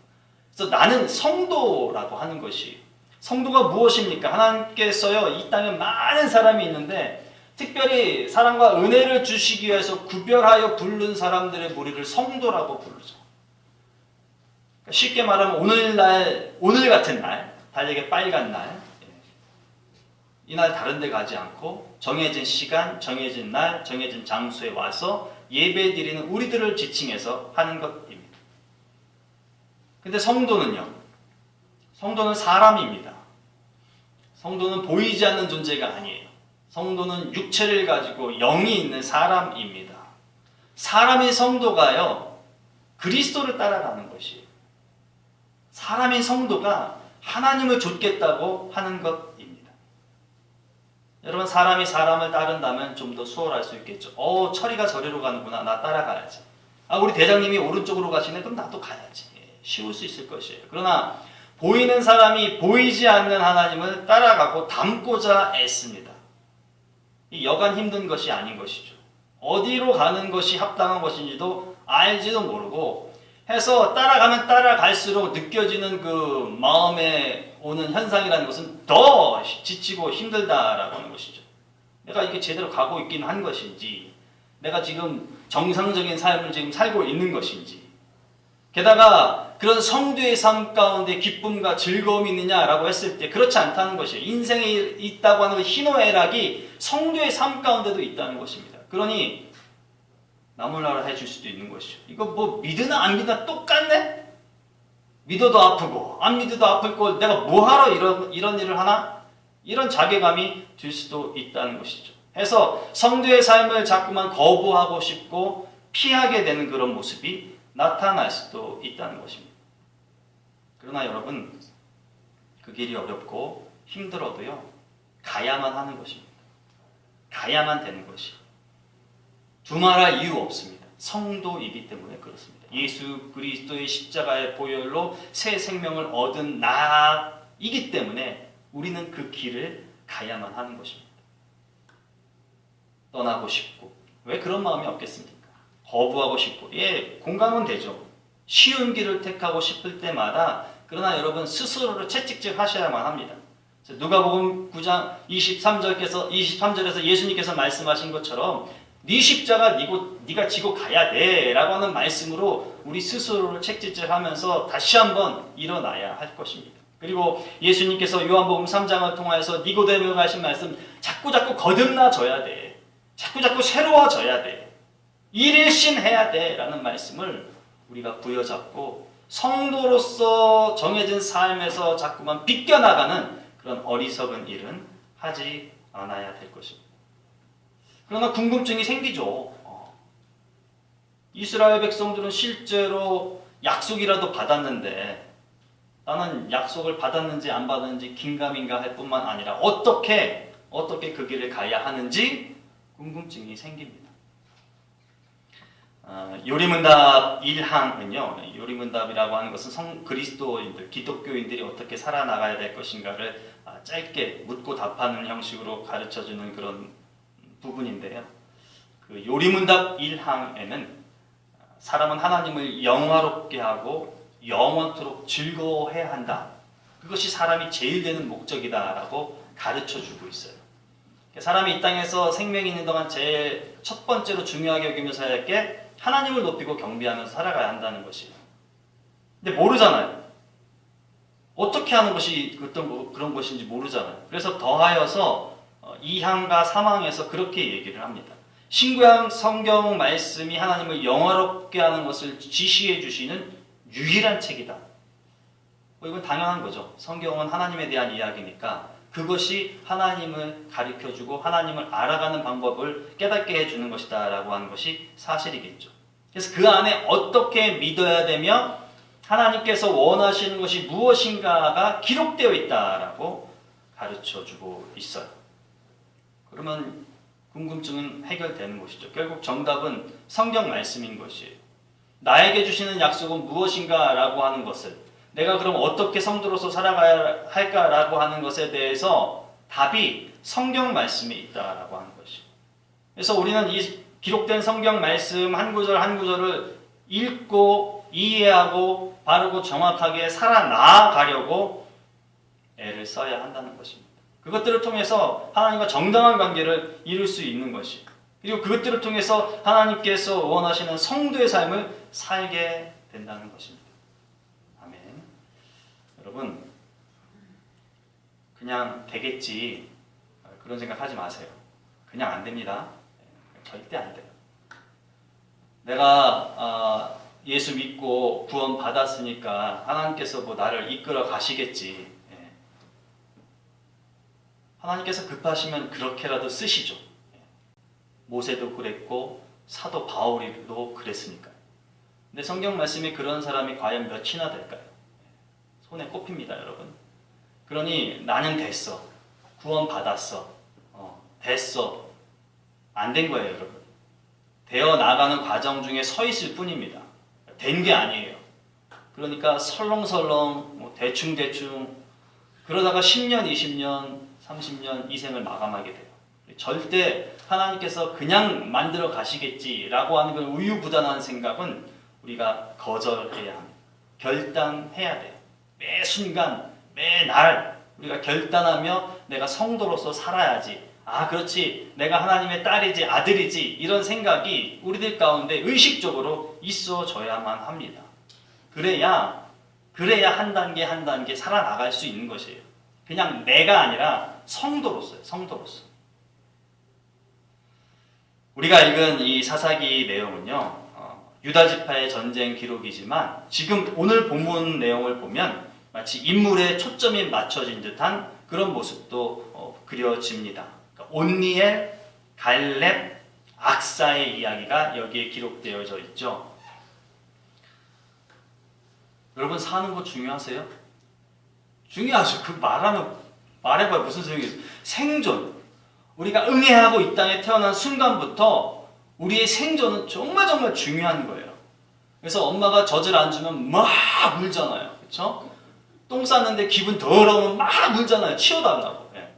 그래서 나는 성도라고 하는 것이, 성도가 무엇입니까? 하나님께서요, 이 땅에 많은 사람이 있는데 특별히 사랑과 은혜를 주시기 위해서 구별하여 부른 사람들의 무리를 성도라고 부르죠. 쉽게 말하면 오늘 같은 날, 달력에 빨간 날, 이날 다른 데 가지 않고 정해진 시간, 정해진 날, 정해진 장소에 와서 예배 드리는 우리들을 지칭해서 하는 것입니다. 근데 성도는요, 성도는 사람입니다. 성도는 보이지 않는 존재가 아니에요. 성도는 육체를 가지고 영이 있는 사람입니다. 사람인 성도가요, 그리스도를 따라가는 것이에요. 사람인 성도가 하나님을 좇겠다고 하는 것입니다. 여러분, 사람이 사람을 따른다면 좀 더 수월할 수 있겠죠. 철이가 저리로 가는구나. 나 따라가야지. 우리 대장님이 오른쪽으로 가시네. 그럼 나도 가야지. 쉬울 수 있을 것이에요. 그러나 보이는 사람이 보이지 않는 하나님을 따라가고 닮고자 애씁니다. 이 여간 힘든 것이 아닌 것이죠. 어디로 가는 것이 합당한 것인지도 알지도 모르고 해서 따라가면 따라갈수록 느껴지는 그 마음에 오는 현상이라는 것은 더 지치고 힘들다라고 하는 것이죠. 내가 이게 제대로 가고 있긴 한 것인지, 내가 지금 정상적인 삶을 지금 살고 있는 것인지, 게다가 그런 성도의 삶 가운데 기쁨과 즐거움이 있느냐라고 했을 때 그렇지 않다는 것이에요. 인생에 있다고 하는 그 희노애락이 성도의 삶 가운데도 있다는 것입니다. 그러니 나몰라라 해줄 수도 있는 것이죠. 이거 뭐 믿으나 안 믿으나 똑같네? 믿어도 아프고 안 믿어도 아플 걸 내가 뭐하러 이런 일을 하나? 이런 자괴감이 들 수도 있다는 것이죠. 해서 성도의 삶을 자꾸만 거부하고 싶고 피하게 되는 그런 모습이 나타날 수도 있다는 것입니다. 그러나 여러분, 그 길이 어렵고 힘들어도요, 가야만 하는 것입니다. 가야만 되는 것이. 두말할 이유 없습니다. 성도이기 때문에 그렇습니다. 예수 그리스도의 십자가의 보혈로 새 생명을 얻은 나이기 때문에 우리는 그 길을 가야만 하는 것입니다. 떠나고 싶고, 왜 그런 마음이 없겠습니까? 거부하고 싶고, 예, 공감은 되죠. 쉬운 길을 택하고 싶을 때마다, 그러나 여러분 스스로를 채찍질 하셔야만 합니다. 누가복음 9장 23절에서 예수님께서 말씀하신 것처럼 네 십자가 네가 지고 가야 돼 라고 하는 말씀으로 우리 스스로를 채찍질하면서 다시 한번 일어나야 할 것입니다. 그리고 예수님께서 요한복음 3장을 통하여서 니고데모에게 하신 말씀, 자꾸 거듭나져야 돼. 자꾸 새로워져야 돼. 일일신해야 돼 라는 말씀을 우리가 부여잡고 성도로서 정해진 삶에서 자꾸만 비껴나가는 그런 어리석은 일은 하지 않아야 될 것입니다. 그러나 궁금증이 생기죠. 이스라엘 백성들은 실제로 약속이라도 받았는데 나는 약속을 받았는지 안 받았는지 긴가민가 할 뿐만 아니라 어떻게 그 길을 가야 하는지 궁금증이 생깁니다. 요리문답 1항은요, 요리문답이라고 하는 것은 그리스도인들, 기독교인들이 어떻게 살아나가야 될 것인가를 짧게 묻고 답하는 형식으로 가르쳐주는 그런 부분인데요. 그 요리문답 1항에는 사람은 하나님을 영화롭게 하고 영원토록 즐거워해야 한다. 그것이 사람이 제일 되는 목적이다라고 가르쳐주고 있어요. 사람이 이 땅에서 생명이 있는 동안 제일 첫 번째로 중요하게 여기면서 해야 할 게 하나님을 높이고 경배하면서 살아가야 한다는 것이에요. 근데 모르잖아요. 어떻게 하는 것이 그런 것인지 모르잖아요. 그래서 더하여서 2항과 3항에서 그렇게 얘기를 합니다. 신구약 성경 말씀이 하나님을 영화롭게 하는 것을 지시해 주시는 유일한 책이다. 이건 당연한 거죠. 성경은 하나님에 대한 이야기니까 그것이 하나님을 가르쳐주고 하나님을 알아가는 방법을 깨닫게 해주는 것이다 라고 하는 것이 사실이겠죠. 그래서 그 안에 어떻게 믿어야 되며 하나님께서 원하시는 것이 무엇인가가 기록되어 있다라고 가르쳐주고 있어요. 그러면 궁금증은 해결되는 것이죠. 결국 정답은 성경 말씀인 것이에요. 나에게 주시는 약속은 무엇인가 라고 하는 것을 내가 그럼 어떻게 성도로서 살아가야 할까라고 하는 것에 대해서 답이 성경 말씀에 있다라고 하는 것이에요. 그래서 우리는 이 기록된 성경 말씀 한 구절 한 구절을 읽고 이해하고 바르고 정확하게 살아나가려고 애를 써야 한다는 것입니다. 그것들을 통해서 하나님과 정당한 관계를 이룰 수 있는 것이에요. 그리고 그것들을 통해서 하나님께서 원하시는 성도의 삶을 살게 된다는 것입니다. 아멘. 여러분, 그냥 되겠지 그런 생각하지 마세요. 그냥 안 됩니다. 절대 안 돼요. 내가 예수 믿고 구원 받았으니까 하나님께서 뭐 나를 이끌어 가시겠지. 하나님께서 급하시면 그렇게라도 쓰시죠. 모세도 그랬고 사도 바울도 그랬으니까요. 근데 성경 말씀이 그런 사람이 과연 몇이나 될까요? 손에 꼽힙니다, 여러분. 그러니 나는 됐어. 구원 받았어. 됐어. 안 된 거예요, 여러분. 되어 나가는 과정 중에 서 있을 뿐입니다. 된 게 아니에요. 그러니까 설렁설렁, 대충대충 그러다가 10년, 20년, 30년 이 생을 마감하게 돼요. 절대 하나님께서 그냥 만들어 가시겠지라고 하는 그런 우유부단한 생각은 우리가 거절해야 합니다. 결단해야 돼요. 매 순간, 매 날 우리가 결단하며 내가 성도로서 살아야지. 아, 그렇지. 내가 하나님의 딸이지, 아들이지. 이런 생각이 우리들 가운데 의식적으로 있어져야만 합니다. 그래야 한 단계 한 단계 살아나갈 수 있는 것이에요. 그냥 내가 아니라 성도로서요. 성도로서. 우리가 읽은 이 사사기 내용은요. 유다 지파의 전쟁 기록이지만 지금 오늘 본문 내용을 보면 마치 인물에 초점이 맞춰진 듯한 그런 모습도 그려집니다. 그러니까 온니엘, 갈렙, 악사의 이야기가 여기에 기록되어져 있죠. 여러분 사는 거 중요하세요? 중요하죠. 그 말해봐야 무슨 소용이 있어요. 생존. 우리가 응애하고 이 땅에 태어난 순간부터 우리의 생존은 정말 정말 중요한 거예요. 그래서 엄마가 젖을 안 주면 막 물잖아요. 그렇죠? 똥 쌌는데 기분 더러우면 막 물잖아요. 치워달라고. 예.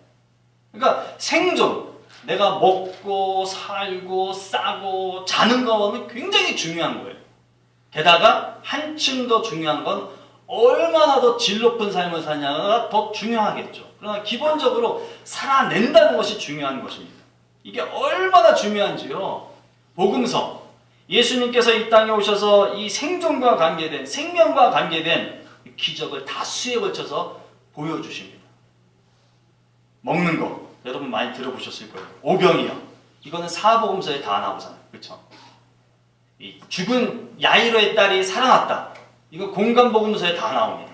그러니까 생존. 내가 먹고 살고 싸고 자는 거는 굉장히 중요한 거예요. 게다가 한층 더 중요한 건 얼마나 더 질 높은 삶을 사냐가 더 중요하겠죠. 그러나 기본적으로 살아낸다는 것이 중요한 것입니다. 이게 얼마나 중요한지요. 복음서, 예수님께서 이 땅에 오셔서 이 생존과 관계된, 생명과 관계된 기적을 다수에 걸쳐서 보여주십니다. 먹는 거 여러분 많이 들어보셨을 거예요. 오병이어. 이거는 사복음서에 다 나오잖아요. 그렇죠? 이 죽은 야이로의 딸이 살아났다. 이거 공간복음서에 다 나옵니다.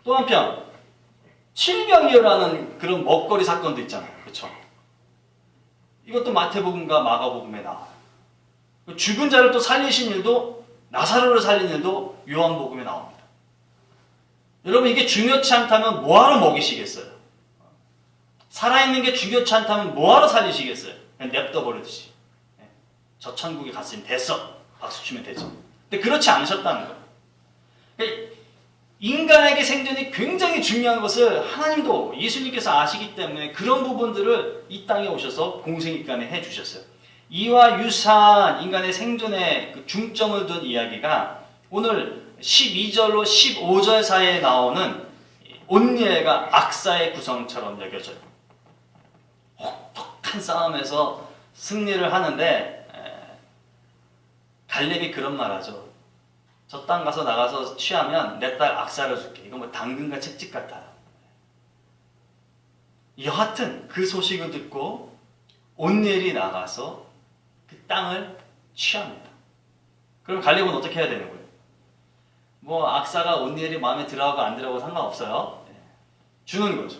또 한편 칠병이어라는 그런 먹거리 사건도 있잖아요. 그렇죠? 이것도 마태복음과 마가복음에 나와요. 죽은 자를 또 살리신 일도, 나사로를 살린 일도 요한복음에 나옵니다. 여러분 이게 중요치 않다면 뭐하러 먹이시겠어요? 살아있는 게 중요치 않다면 뭐하러 살리시겠어요? 그냥 냅둬 버리듯이. 저 천국에 갔으니 됐어. 박수 치면 되죠. 근데 그렇지 않으셨다는 거예요. 그러니까 인간에게 생존이 굉장히 중요한 것을 하나님도 예수님께서 아시기 때문에 그런 부분들을 이 땅에 오셔서 공생일간에 해주셨어요. 이와 유사한 인간의 생존에 그 중점을 둔 이야기가 오늘 12절로 15절 사이에 나오는 온니엘과 악사의 구성처럼 여겨져요. 혹독한 싸움에서 승리를 하는데 갈렙이 그런 말 하죠. 저 땅 가서 나가서 취하면 내 딸 악사를 줄게. 이거 뭐 당근과 채찍 같아요. 여하튼 그 소식을 듣고 온니엘이 나가서 그 땅을 취합니다. 그럼 갈렙은 어떻게 해야 되는 거예요? 뭐 악사가 온니엘이 마음에 들어하고 안 들어하고 상관없어요. 주는 거죠.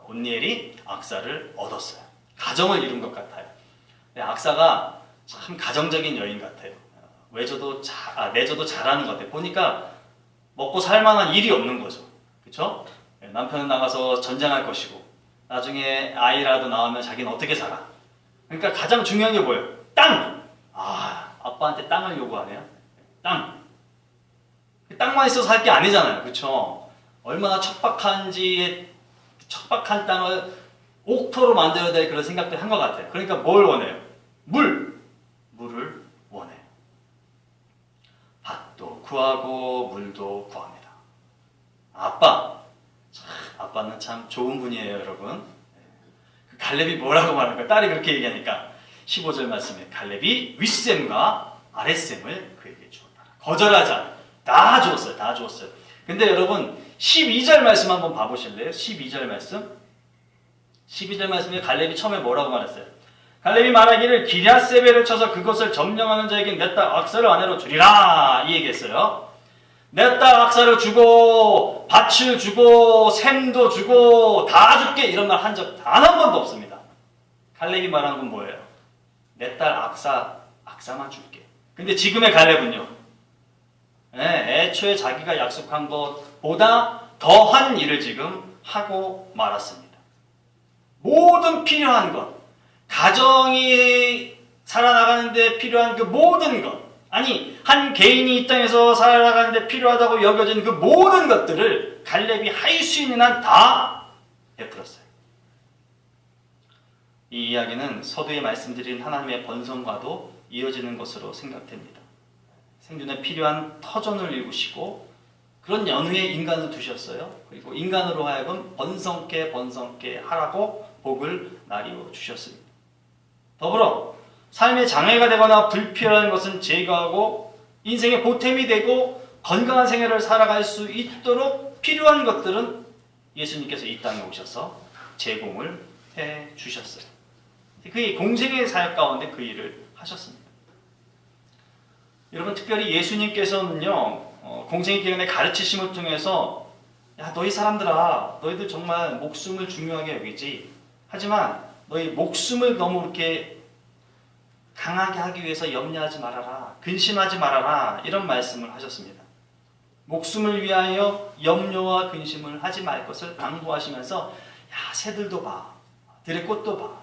온니엘이 악사를 얻었어요. 가정을 이룬 것 같아요. 악사가 참 가정적인 여인 같아요. 내줘도 잘하는 것 같아요. 보니까 먹고 살만한 일이 없는 거죠. 그렇죠? 남편은 나가서 전쟁할 것이고 나중에 아이라도 나오면 자기는 어떻게 살아? 그러니까 가장 중요한 게 뭐예요? 땅! 아빠한테 땅을 요구하네요. 땅! 땅만 있어서 살 게 아니잖아요. 그렇죠? 얼마나 척박한 땅을 옥토로 만들어야 될 그런 생각들 한 것 같아요. 그러니까 뭘 원해요? 물을 원해요. 밭도 구하고 물도 구합니다. 아빠는 참 좋은 분이에요, 여러분. 그 갈렙이 뭐라고 말할까요? 딸이 그렇게 얘기하니까 15절 말씀에 갈렙이 윗셈과 아랫셈을 그에게 주었다. 거절하자. 다 주었어요. 근데 여러분 12절 말씀 한번 봐보실래요? 12절 말씀에 갈렙이 처음에 뭐라고 말했어요? 갈렙이 말하기를 기랴세벨을 쳐서 그것을 점령하는 자에게 내 딸 악사를 아내로 주리라 이 얘기했어요. 내 딸 악사를 주고 밭을 주고 샘도 주고 다 줄게 이런 말 한 적 단 한 번도 없습니다. 갈렙이 말하는 건 뭐예요? 내 딸 악사만 줄게. 근데 지금의 갈렙은요. 애초에 자기가 약속한 것보다 더한 일을 지금 하고 말았습니다. 모든 필요한 것, 가정이 살아나가는데 필요한 그 모든 것, 아니 한 개인이 이 땅에서 살아나가는데 필요하다고 여겨진 그 모든 것들을 갈렙이 할 수 있는 한 다 베풀었어요. 이 이야기는 서두에 말씀드린 하나님의 번성과도 이어지는 것으로 생각됩니다. 생존에 필요한 터전을 이루시고 그런 연후에 인간을 두셨어요. 그리고 인간으로 하여금 번성케 하라고 복을 나뉘어 주셨습니다. 더불어 삶의 장애가 되거나 불필요한 것은 제거하고 인생의 보탬이 되고 건강한 생활을 살아갈 수 있도록 필요한 것들은 예수님께서 이 땅에 오셔서 제공을 해 주셨어요. 그의 공생의 사역 가운데 그 일을 하셨습니다. 여러분, 특별히 예수님께서는요, 공생의 기간에 가르치심을 통해서 야, 너희 사람들아, 너희들 정말 목숨을 중요하게 여기지. 하지만 너희 목숨을 너무 이렇게 강하게 하기 위해서 염려하지 말아라. 근심하지 말아라. 이런 말씀을 하셨습니다. 목숨을 위하여 염려와 근심을 하지 말 것을 당부하시면서 야, 새들도 봐. 들의 꽃도 봐.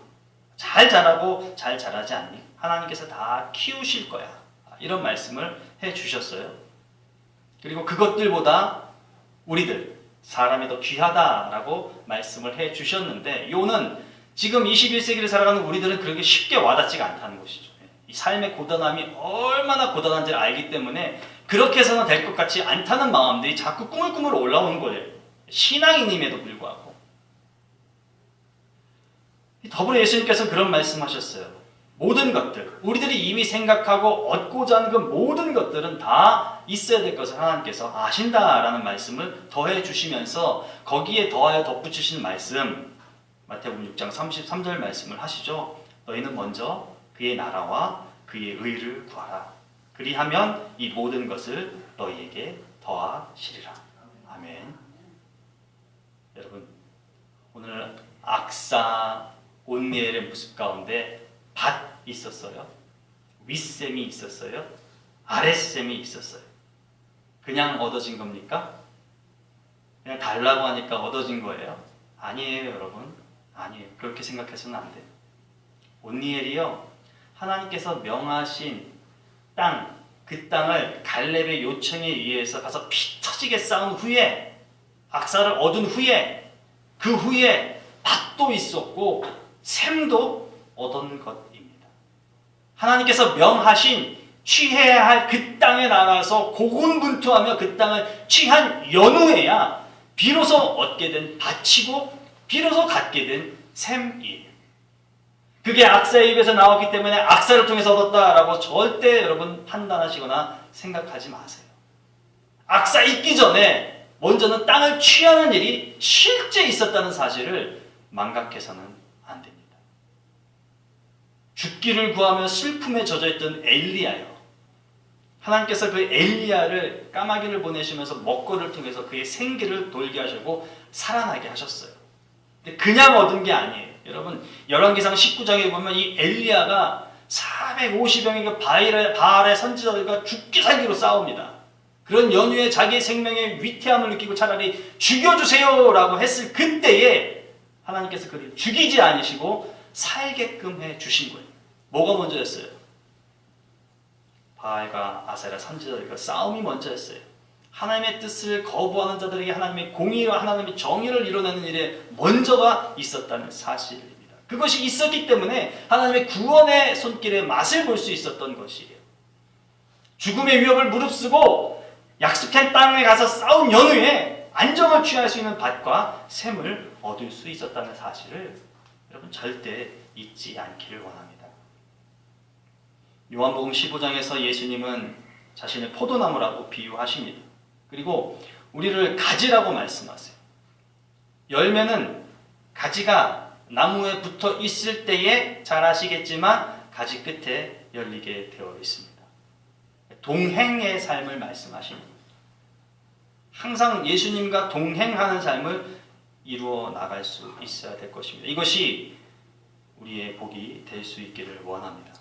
잘 자라고 잘 자라지 않니? 하나님께서 다 키우실 거야. 이런 말씀을 해 주셨어요. 그리고 그것들보다 우리들, 사람이 더 귀하다라고 말씀을 해 주셨는데, 요는 지금 21세기를 살아가는 우리들은 그렇게 쉽게 와닿지가 않다는 것이죠. 이 삶의 고단함이 얼마나 고단한지를 알기 때문에 그렇게 해서는 될 것 같지 않다는 마음들이 자꾸 꾸물꾸물 올라오는 거예요. 신앙인임에도 불구하고. 더불어 예수님께서는 그런 말씀하셨어요. 모든 것들, 우리들이 이미 생각하고 얻고자 하는 그 모든 것들은 다 있어야 될 것을 하나님께서 아신다라는 말씀을 더해 주시면서 거기에 더하여 덧붙이신 말씀, 마태복음 6장 33절 말씀을 하시죠. 너희는 먼저 그의 나라와 그의 의를 구하라. 그리하면 이 모든 것을 너희에게 더하시리라. 아멘. 여러분, 오늘 악사 온니엘의 모습 가운데 밭 있었어요. 윗셈이 있었어요. 아랫셈이 있었어요. 그냥 얻어진 겁니까? 그냥 달라고 하니까 얻어진 거예요? 아니에요, 여러분. 아니에요. 그렇게 생각해서는 안 돼요. 온니엘이요, 하나님께서 명하신 땅, 그 땅을 갈렙의 요청에 의해서 가서 피 터지게 싸운 후에, 악사를 얻은 후에, 그 후에 밭도 있었고 샘도 얻은 것입니다. 하나님께서 명하신 취해야 할 그 땅에 나가서 고군분투하며 그 땅을 취한 연후에야 비로소 얻게 된 밭이고 비로소 갖게 된 샘이에요. 그게 악사의 입에서 나왔기 때문에 악사를 통해서 얻었다라고 절대 여러분 판단하시거나 생각하지 마세요. 악사 있기 전에 먼저는 땅을 취하는 일이 실제 있었다는 사실을 망각해서는 안 됩니다. 죽기를 구하며 슬픔에 젖어있던 엘리야요. 하나님께서 그 엘리야를 까마귀를 보내시면서 먹거리를 통해서 그의 생기를 돌게 하시고 살아나게 하셨어요. 근데 그냥 얻은 게 아니에요. 여러분, 열왕기상 19장에 보면 이 엘리야가 450명의 그 바알의 선지자들과 죽기 살기로 싸웁니다. 그런 연후에 자기의 생명의 위태함을 느끼고 차라리 죽여주세요라고 했을 그때에 하나님께서 그를 죽이지 않으시고 살게끔 해 주신 거예요. 뭐가 먼저였어요? 바알과 아세라 선지자들과 싸움이 먼저였어요. 하나님의 뜻을 거부하는 자들에게 하나님의 공의와 하나님의 정의를 이뤄내는 일에 먼저가 있었다는 사실입니다. 그것이 있었기 때문에 하나님의 구원의 손길의 맛을 볼 수 있었던 것이에요. 죽음의 위협을 무릅쓰고 약속한 땅에 가서 싸운 연후에 안정을 취할 수 있는 밭과 샘을 얻을 수 있었다는 사실을 여러분 절대 잊지 않기를 원합니다. 요한복음 15장에서 예수님은 자신을 포도나무라고 비유하십니다. 그리고 우리를 가지라고 말씀하세요. 열매는 가지가 나무에 붙어 있을 때에 잘 아시겠지만 가지 끝에 열리게 되어 있습니다. 동행의 삶을 말씀하십니다. 항상 예수님과 동행하는 삶을 이루어 나갈 수 있어야 될 것입니다. 이것이 우리의 복이 될 수 있기를 원합니다.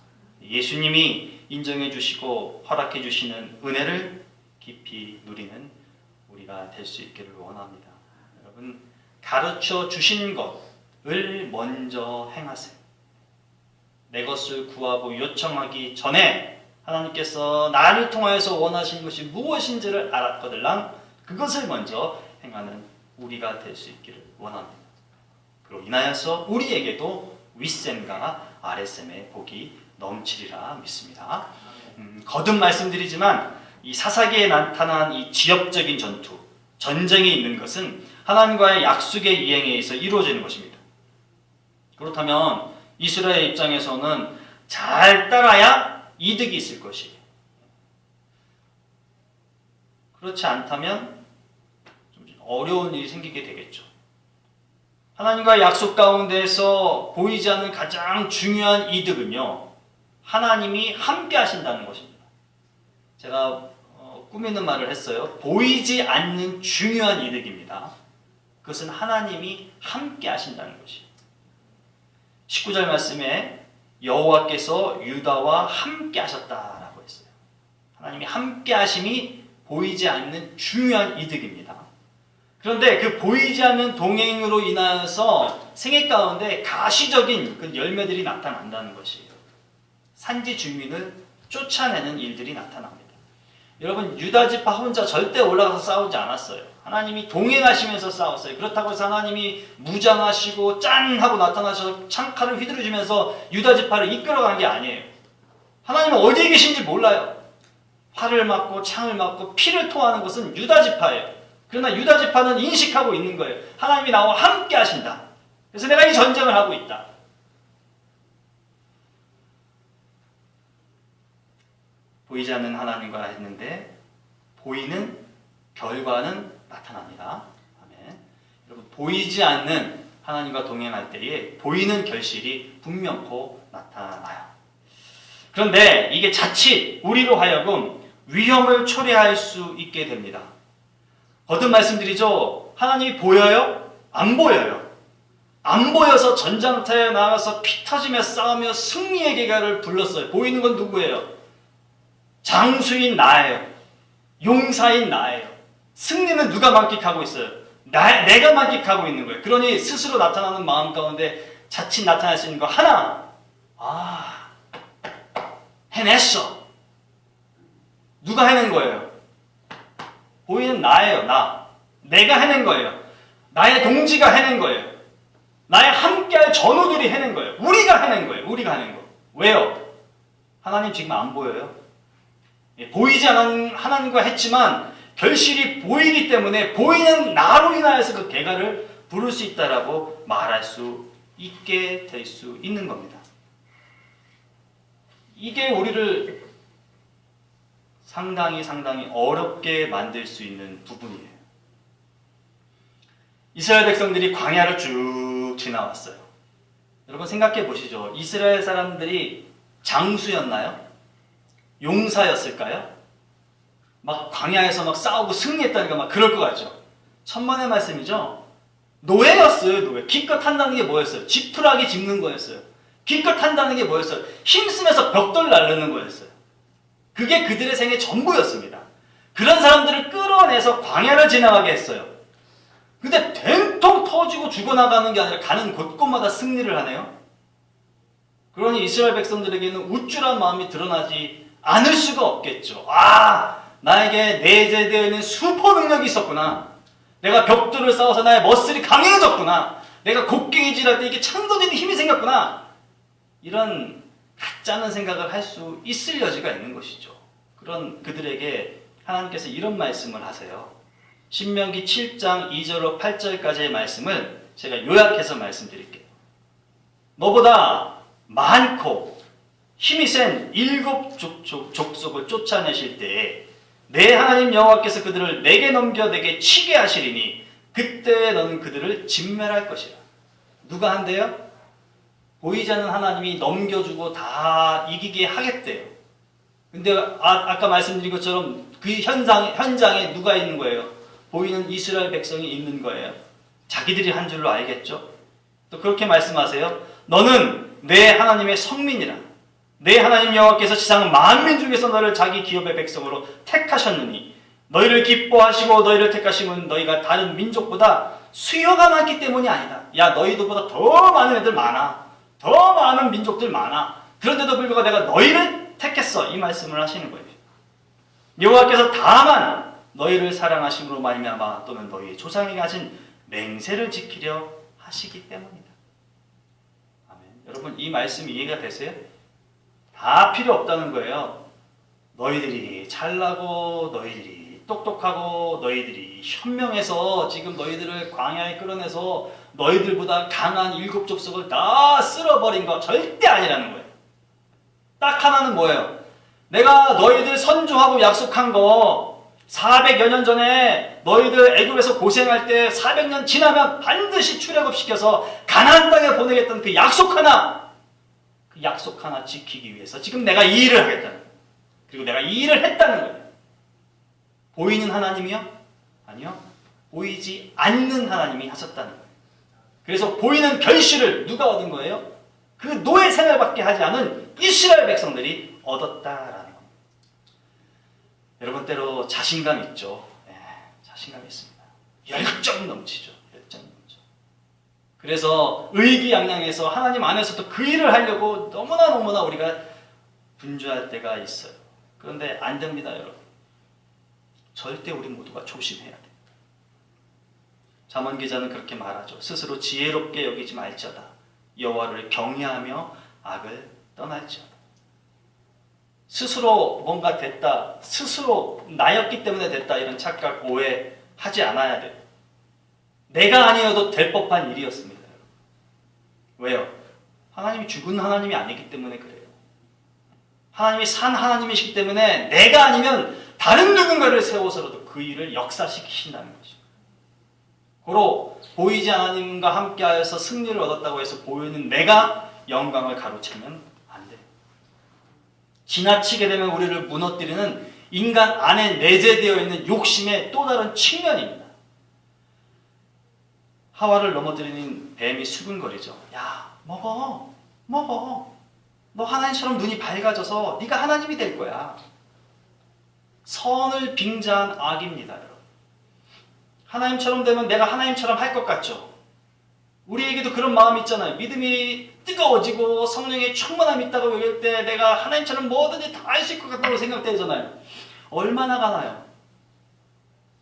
예수님이 인정해 주시고 허락해 주시는 은혜를 깊이 누리는 우리가 될 수 있기를 원합니다. 여러분, 가르쳐 주신 것을 먼저 행하세요. 내 것을 구하고 요청하기 전에 하나님께서 나를 통하여서 원하시는 것이 무엇인지를 알았거들랑 그것을 먼저 행하는 우리가 될 수 있기를 원합니다. 그로 인하여서 우리에게도 윗셈과 아랫셈의 복이 넘치리라 믿습니다. 거듭 말씀드리지만 이 사사기에 나타난 이 지역적인 전투, 전쟁이 있는 것은 하나님과의 약속의 이행에 의해서 이루어지는 것입니다. 그렇다면 이스라엘 입장에서는 잘 따라야 이득이 있을 것이에요. 그렇지 않다면 좀 어려운 일이 생기게 되겠죠. 하나님과 약속 가운데에서 보이지 않는 가장 중요한 이득은요, 하나님이 함께 하신다는 것입니다. 제가 꾸미는 말을 했어요. 보이지 않는 중요한 이득입니다. 그것은 하나님이 함께 하신다는 것이에요. 19절 말씀에 여호와께서 유다와 함께 하셨다라고 했어요. 하나님이 함께 하심이 보이지 않는 중요한 이득입니다. 그런데 그 보이지 않는 동행으로 인하여서 생애 가운데 가시적인 그 열매들이 나타난다는 것이에요. 산지 주민을 쫓아내는 일들이 나타납니다. 여러분, 유다지파 혼자 절대 올라가서 싸우지 않았어요. 하나님이 동행하시면서 싸웠어요. 그렇다고 해서 하나님이 무장하시고 짠 하고 나타나셔서 창칼을 휘두르시면서 유다지파를 이끌어간 게 아니에요. 하나님은 어디에 계신지 몰라요. 활을 맞고 창을 맞고 피를 토하는 것은 유다지파예요. 그러나 유다지파는 인식하고 있는 거예요. 하나님이 나와 함께 하신다. 그래서 내가 이 전쟁을 하고 있다. 보이지 않는 하나님과 했는데 보이는 결과는 나타납니다. 아멘. 여러분, 보이지 않는 하나님과 동행할 때에 보이는 결실이 분명코 나타나요. 그런데 이게 자칫 우리로 하여금 위험을 초래할 수 있게 됩니다. 거듭 말씀드리죠. 하나님이 보여요? 안 보여요. 안 보여서 전장터에 나가서 피 터지며 싸우며 승리의 계가를 불렀어요. 보이는 건 누구예요? 장수인 나예요. 용사인 나예요. 승리는 누가 만끽하고 있어요? 내가 만끽하고 있는 거예요. 그러니 스스로 나타나는 마음 가운데 자칫 나타날 수 있는 거 하나. 해냈어. 누가 해낸 거예요? 보이는 나예요. 내가 해낸 거예요. 나의 동지가 해낸 거예요. 나의 함께할 전우들이 해낸 거예요. 우리가 해낸 거예요. 우리가 해낸 거. 왜요? 하나님 지금 안 보여요? 보이지 않는 하나님과 했지만 결실이 보이기 때문에 보이는 나로 인하여서 그 계가를 부를 수 있다라고 말할 수 있게 될 수 있는 겁니다. 이게 우리를 상당히 어렵게 만들 수 있는 부분이에요. 이스라엘 백성들이 광야를 쭉 지나왔어요. 여러분 생각해 보시죠. 이스라엘 사람들이 장수였나요? 용사였을까요? 막 광야에서 막 싸우고 승리했다니까 막 그럴 것 같죠. 천만의 말씀이죠. 노예였어요. 노예. 기껏 한다는 게 뭐였어요? 지푸라기 짚는 거였어요. 기껏 한다는 게 뭐였어요? 힘쓰면서 벽돌 나르는 거였어요. 그게 그들의 생애 전부였습니다. 그런 사람들을 끌어내서 광야를 지나가게 했어요. 근데 된통 터지고 죽어나가는 게 아니라 가는 곳곳마다 승리를 하네요. 그러니 이스라엘 백성들에게는 우쭐한 마음이 드러나지 않을 수가 없겠죠. 나에게 내재되어 있는 슈퍼 능력이 있었구나. 내가 벽돌을 쌓아서 나의 머슬이 강해졌구나. 내가 곡괭이질할 때 이게 창조되는 힘이 생겼구나. 이런 가짜는 생각을 할 수 있을 여지가 있는 것이죠. 그런 그들에게 하나님께서 이런 말씀을 하세요. 신명기 7장 2절로 8절까지의 말씀을 제가 요약해서 말씀드릴게요. 너보다 많고 힘이 센 7 족속을 쫓아내실 때에 내 하나님 여호와께서 그들을 내게 넘겨 내게 치게 하시리니 그때 너는 그들을 진멸할 것이라. 누가 한대요? 보이지 않는 하나님이 넘겨주고 다 이기게 하겠대요. 근데 아까 말씀드린 것처럼 그 현장에 누가 있는 거예요? 보이는 이스라엘 백성이 있는 거예요. 자기들이 한 줄로 알겠죠? 또 그렇게 말씀하세요. 너는 내 하나님의 성민이라. 내 하나님 여호와께서 지상 만민 중에서 너를 자기 기업의 백성으로 택하셨느니 너희를 기뻐하시고 너희를 택하심은 너희가 다른 민족보다 수요가 많기 때문이 아니다. 야, 너희들보다 더 많은 애들 많아. 더 많은 민족들 많아. 그런데도 불구하고 내가 너희를 택했어. 이 말씀을 하시는 거예요. 여호와께서 다만 너희를 사랑하심으로 말미암아 또는 너희의 조상에게 하신 맹세를 지키려 하시기 때문이다. 아멘. 여러분 이 말씀 이해가 되세요? 다 필요 없다는 거예요. 너희들이 잘나고 너희들이 똑똑하고 너희들이 현명해서 지금 너희들을 광야에 끌어내서 너희들보다 강한 7 족속을 다 쓸어버린 거 절대 아니라는 거예요. 딱 하나는 뭐예요? 내가 너희들 선조하고 약속한 거 400여 년 전에 너희들 애굽에서 고생할 때 400년 지나면 반드시 출애굽시켜서 가나안 땅에 보내겠다는 그 약속 하나 지키기 위해서 지금 내가 이 일을 하겠다는 거예요. 그리고 내가 이 일을 했다는 거예요. 보이는 하나님이요? 아니요. 보이지 않는 하나님이 하셨다는 거예요. 그래서 보이는 결실을 누가 얻은 거예요? 그 노예 생활밖에 하지 않은 이스라엘 백성들이 얻었다라는 겁니다. 여러분 때로 자신감 있죠. 네, 자신감 있습니다. 열정 넘치죠. 열정 넘쳐. 그래서 의기양양해서 하나님 안에서도 그 일을 하려고 너무나 우리가 분주할 때가 있어요. 그런데 안 됩니다, 여러분. 절대 우리 모두가 조심해야 돼요. 잠언 기자는 그렇게 말하죠. 스스로 지혜롭게 여기지 말지어다. 여호와를 경외하며 악을 떠날지어다. 스스로 뭔가 됐다, 스스로 나였기 때문에 됐다 이런 착각, 오해 하지 않아야 돼요. 내가 아니어도 될 법한 일이었습니다. 왜요? 하나님이 죽은 하나님이 아니기 때문에 그래요. 하나님이 산 하나님이시기 때문에 내가 아니면 다른 누군가를 세워서라도 그 일을 역사시키신다는 것이죠. 고로 보이지 않는 하나님과 함께하여서 승리를 얻었다고 해서 보이는 내가 영광을 가로채면 안 돼요. 지나치게 되면 우리를 무너뜨리는 인간 안에 내재되어 있는 욕심의 또 다른 측면입니다. 하와를 넘어뜨리는 뱀이 수근거리죠. 야, 먹어. 너 하나님처럼 눈이 밝아져서 네가 하나님이 될 거야. 선을 빙자한 악입니다, 여러분. 하나님처럼 되면 내가 하나님처럼 할 것 같죠? 우리에게도 그런 마음이 있잖아요. 믿음이 뜨거워지고 성령의 충만함이 있다고 여길 때 내가 하나님처럼 뭐든지 다 할 수 있을 것 같다고 생각되잖아요. 얼마나 가나요?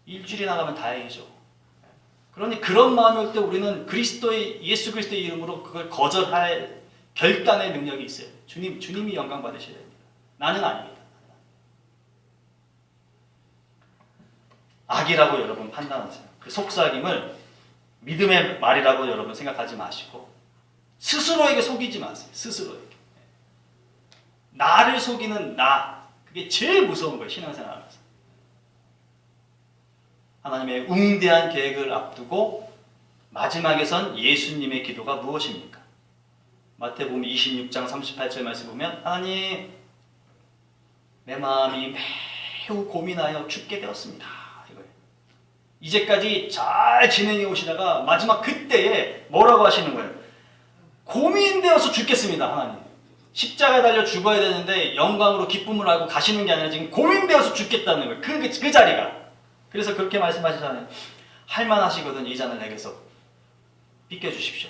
일주일이 나가면 다행이죠. 그러니 그런 마음이 올 때 우리는 예수 그리스도의 이름으로 그걸 거절할 결단의 능력이 있어요. 주님이 영광 받으셔야 됩니다. 나는 아닙니다. 악이라고 여러분 판단하세요. 그 속삭임을 믿음의 말이라고 여러분 생각하지 마시고 스스로에게 속이지 마세요. 스스로에게. 나를 속이는 나. 그게 제일 무서운 거예요. 신앙생활하면서. 하나님의 웅대한 계획을 앞두고 마지막에선 예수님의 기도가 무엇입니까? 마태복음 26장 38절 말씀 보면 하나님 내 마음이 매우 고민하여 죽게 되었습니다. 이거예요. 이제까지 잘 진행해 오시다가 마지막 그때에 뭐라고 하시는 거예요? 고민되어서 죽겠습니다. 하나님. 십자가에 달려 죽어야 되는데 영광으로 기쁨을 알고 가시는 게 아니라 지금 고민되어서 죽겠다는 거예요. 그 자리가. 그래서 그렇게 말씀하시잖아요. 할만하시거든 이 잔을 내게서 빗겨주십시오.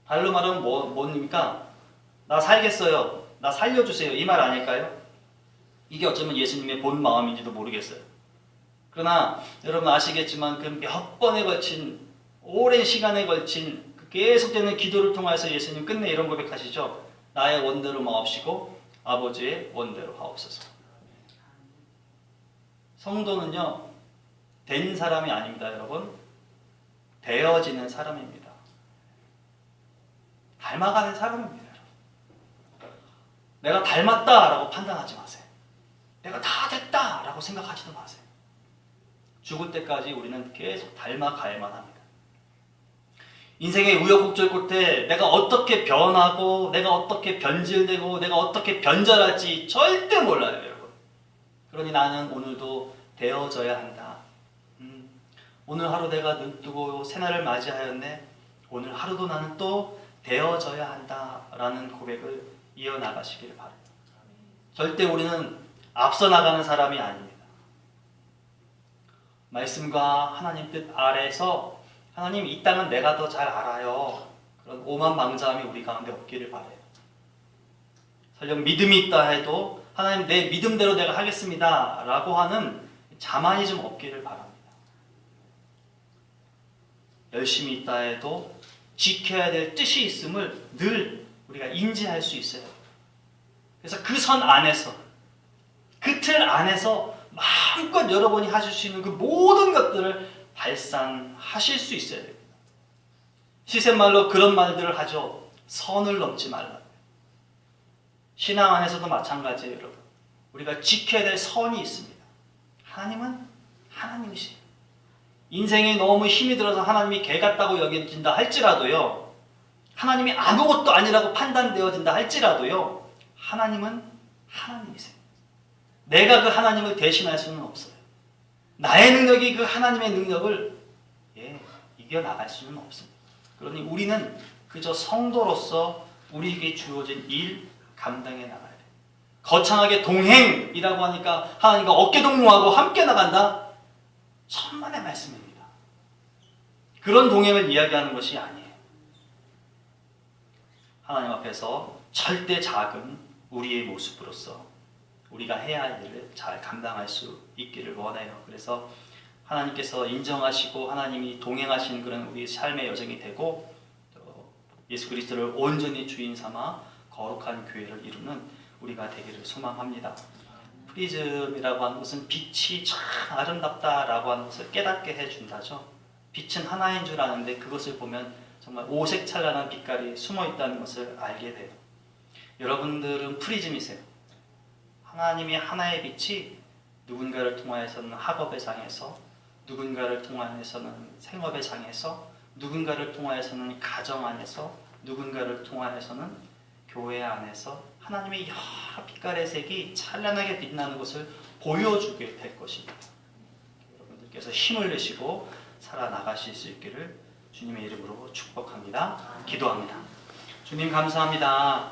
달로 말하면 뭡니까? 나 살겠어요. 나 살려주세요. 이 말 아닐까요? 이게 어쩌면 예수님의 본 마음인지도 모르겠어요. 그러나 여러분 아시겠지만 그 몇 번에 걸친 오랜 시간에 걸친 계속되는 기도를 통해서 예수님 끝내 이런 고백하시죠. 나의 원대로 마옵시고 아버지의 원대로 하옵소서. 성도는요 된 사람이 아닙니다. 여러분 되어지는 사람입니다. 닮아가는 사람입니다. 내가 닮았다라고 판단하지 마세요. 내가 다 됐다라고 생각하지도 마세요. 죽을 때까지 우리는 계속 닮아가야만 합니다. 인생의 우여곡절 끝에 내가 어떻게 변하고 내가 어떻게 변질되고 내가 어떻게 변절할지 절대 몰라요. 여러분. 그러니 나는 오늘도 되어져야 한다. 오늘 하루 내가 눈뜨고 새날을 맞이하였네. 오늘 하루도 나는 또 되어져야 한다라는 고백을 이어나가시기를 바랍니다. 절대 우리는 앞서 나가는 사람이 아닙니다. 말씀과 하나님 뜻 아래서 하나님 이 땅은 내가 더 잘 알아요. 그런 오만방자함이 우리 가운데 없기를 바라요. 설령 믿음이 있다 해도 하나님 내 믿음대로 내가 하겠습니다 라고 하는 자만이 좀 없기를 바랍니다. 열심히 있다 해도 지켜야 될 뜻이 있음을 늘 우리가 인지할 수 있어요. 그래서 그 선 안에서 그 틀 안에서 마음껏 여러분이 하실 수 있는 그 모든 것들을 발산하실 수 있어야 됩니다. 시샘말로 그런 말들을 하죠. 선을 넘지 말라. 신앙 안에서도 마찬가지예요. 여러분. 우리가 지켜야 될 선이 있습니다. 하나님은 하나님이세요. 인생에 너무 힘이 들어서 하나님이 개 같다고 여겨진다 할지라도요, 하나님이 아무것도 아니라고 판단되어진다 할지라도요, 하나님은 하나님이세요. 내가 그 하나님을 대신할 수는 없어요. 나의 능력이 그 하나님의 능력을 이겨나갈 수는 없습니다. 그러니 우리는 그저 성도로서 우리에게 주어진 일 감당해 나가야 돼요. 거창하게 동행이라고 하니까 하나님과 어깨동무하고 함께 나간다? 천만의 말씀입니다. 그런 동행을 이야기하는 것이 아니에요. 하나님 앞에서 절대 작은 우리의 모습으로서 우리가 해야 할 일을 잘 감당할 수 있기를 원해요. 그래서 하나님께서 인정하시고 하나님이 동행하신 그런 우리의 삶의 여정이 되고, 예수 그리스도를 온전히 주인 삼아 거룩한 교회를 이루는 우리가 되기를 소망합니다. 프리즘이라고 하는 것은 빛이 참 아름답다라고 하는 것을 깨닫게 해준다죠. 빛은 하나인 줄 아는데 그것을 보면 정말 오색찬란한 빛깔이 숨어 있다는 것을 알게 돼요. 여러분들은 프리즘이세요. 하나님이 하나의 빛이 누군가를 통하여서는 학업의 장에서, 누군가를 통하여서는 생업의 장에서, 누군가를 통하여서는 가정 안에서, 누군가를 통하여서는 교회 안에서 하나님의 여러 빛깔의 색이 찬란하게 빛나는 것을 보여주게 될 것입니다. 여러분들께서 힘을 내시고 살아나가실 수 있기를 주님의 이름으로 축복합니다. 기도합니다. 주님 감사합니다.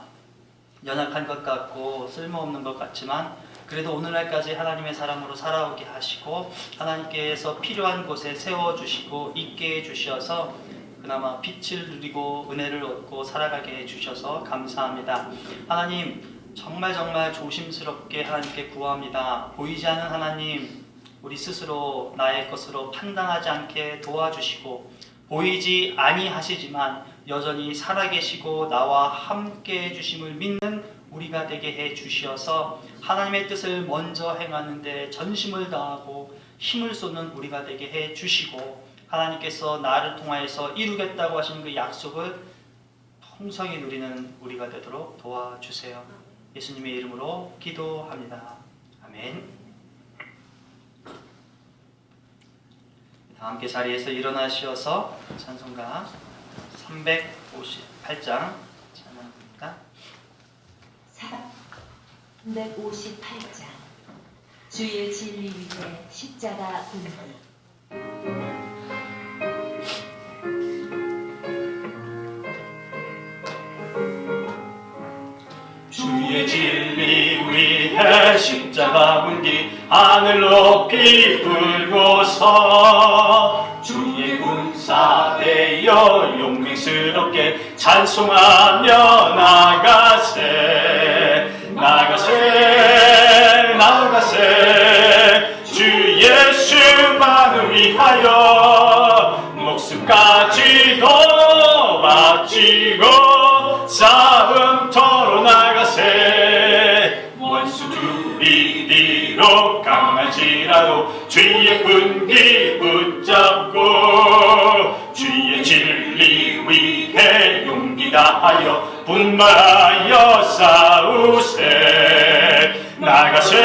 연약한 것 같고 쓸모없는 것 같지만 그래도 오늘날까지 하나님의 사람으로 살아오게 하시고 하나님께서 필요한 곳에 세워주시고 있게 해주셔서 그나마 빛을 누리고 은혜를 얻고 살아가게 해주셔서 감사합니다. 하나님 정말 조심스럽게 하나님께 구합니다. 보이지 않는 하나님, 우리 스스로 나의 것으로 판단하지 않게 도와주시고, 보이지 아니하시지만 여전히 살아계시고 나와 함께 해주심을 믿는 우리가 되게 해주시어서 하나님의 뜻을 먼저 행하는 데 전심을 다하고 힘을 쏟는 우리가 되게 해주시고, 하나님께서 나를 통하여서 이루겠다고 하신 그 약속을 풍성히 누리는 우리가 되도록 도와주세요. 예수님의 이름으로 기도합니다. 아멘. 다 함께 자리에서 일어나셔서 찬송가 358장 찬양합니다. 358장 주의 진리 위에 십자가 분기. 주의 진리 위에 십자가 군기 하늘 높이 불고서 주의 군사 되어 용맹스럽게 찬송하며 나가세 주 예수만을 위하여 목숨까지도 바치고 싸움터로 나가세. 원수들이 비록 강할지라도 주의 군기 붙잡고 주의 진리 위해 용기 다하여 분발하여 싸우세. 나가세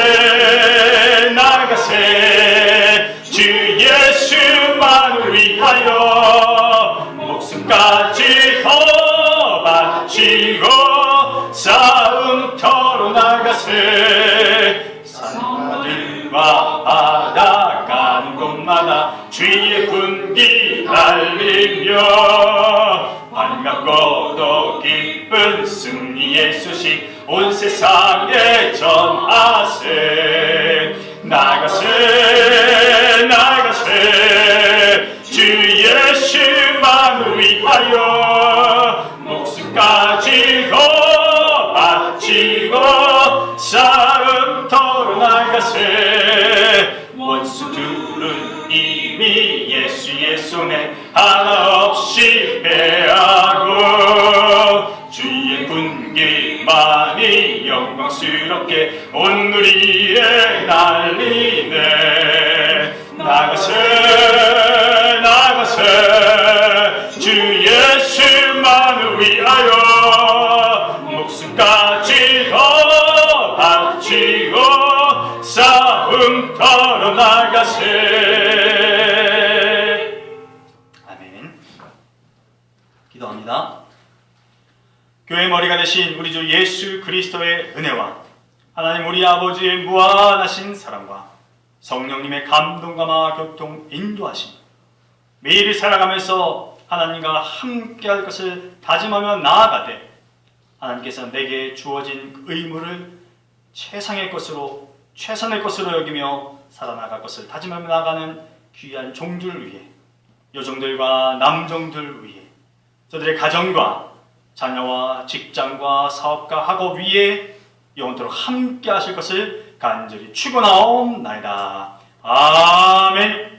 주 예수만을 위하여 목숨까지 더 바치고 싸움터로 나가세. 산들과 바다 가는 곳마다 주의 군기 달리며 반갑고도 기쁜 승리의 소식 온 세상에 전하세. 나가세 주 예수만을 위하여 목숨까지 더 바치고 싸움터로 나가세. 원수들은 이미 예수의 손에 하나 없이 패하고 주의 군기만이 영광스럽게 온 누리에 날리네. 나가세 주 예수만을 위하여 목숨까지 더 바치고 싸움터로 나가세. 아멘. 기도합니다. 교회 머리가 되신 우리 주 예수 그리스도의 은혜와 하나님 우리 아버지의 무한하신 사랑과 성령님의 감동감화 교통 인도하심, 매일 살아가면서 하나님과 함께할 것을 다짐하며 나아가되 하나님께서 내게 주어진 그 의무를 최상의 것으로 최선의 것으로 여기며 살아나갈 것을 다짐하며 나아가는 귀한 종들 위해, 여종들과 남종들 위해, 저들의 가정과 자녀와 직장과 사업과 학업 위에 영원토록 함께 하실 것을 간절히 축원하옵나이다. 아멘.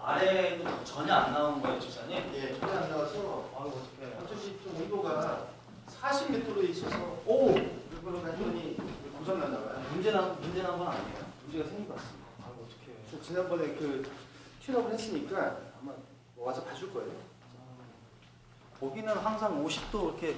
아래도 전혀 안 나온 거예요, 집사님? 예, 전혀 안 나와서 아유, 어떡해. 어차피 좀 온도가 40m로 있어서 오! 이거를 했더니 고장 났나 봐요. 문제 난 건 아니에요? 문제가 생긴 것 같습니다. 아유, 어떡해. 저 지난번에 그 튠업을 했으니까 아마 와서 봐줄 거예요. 거기는 항상 50도 이렇게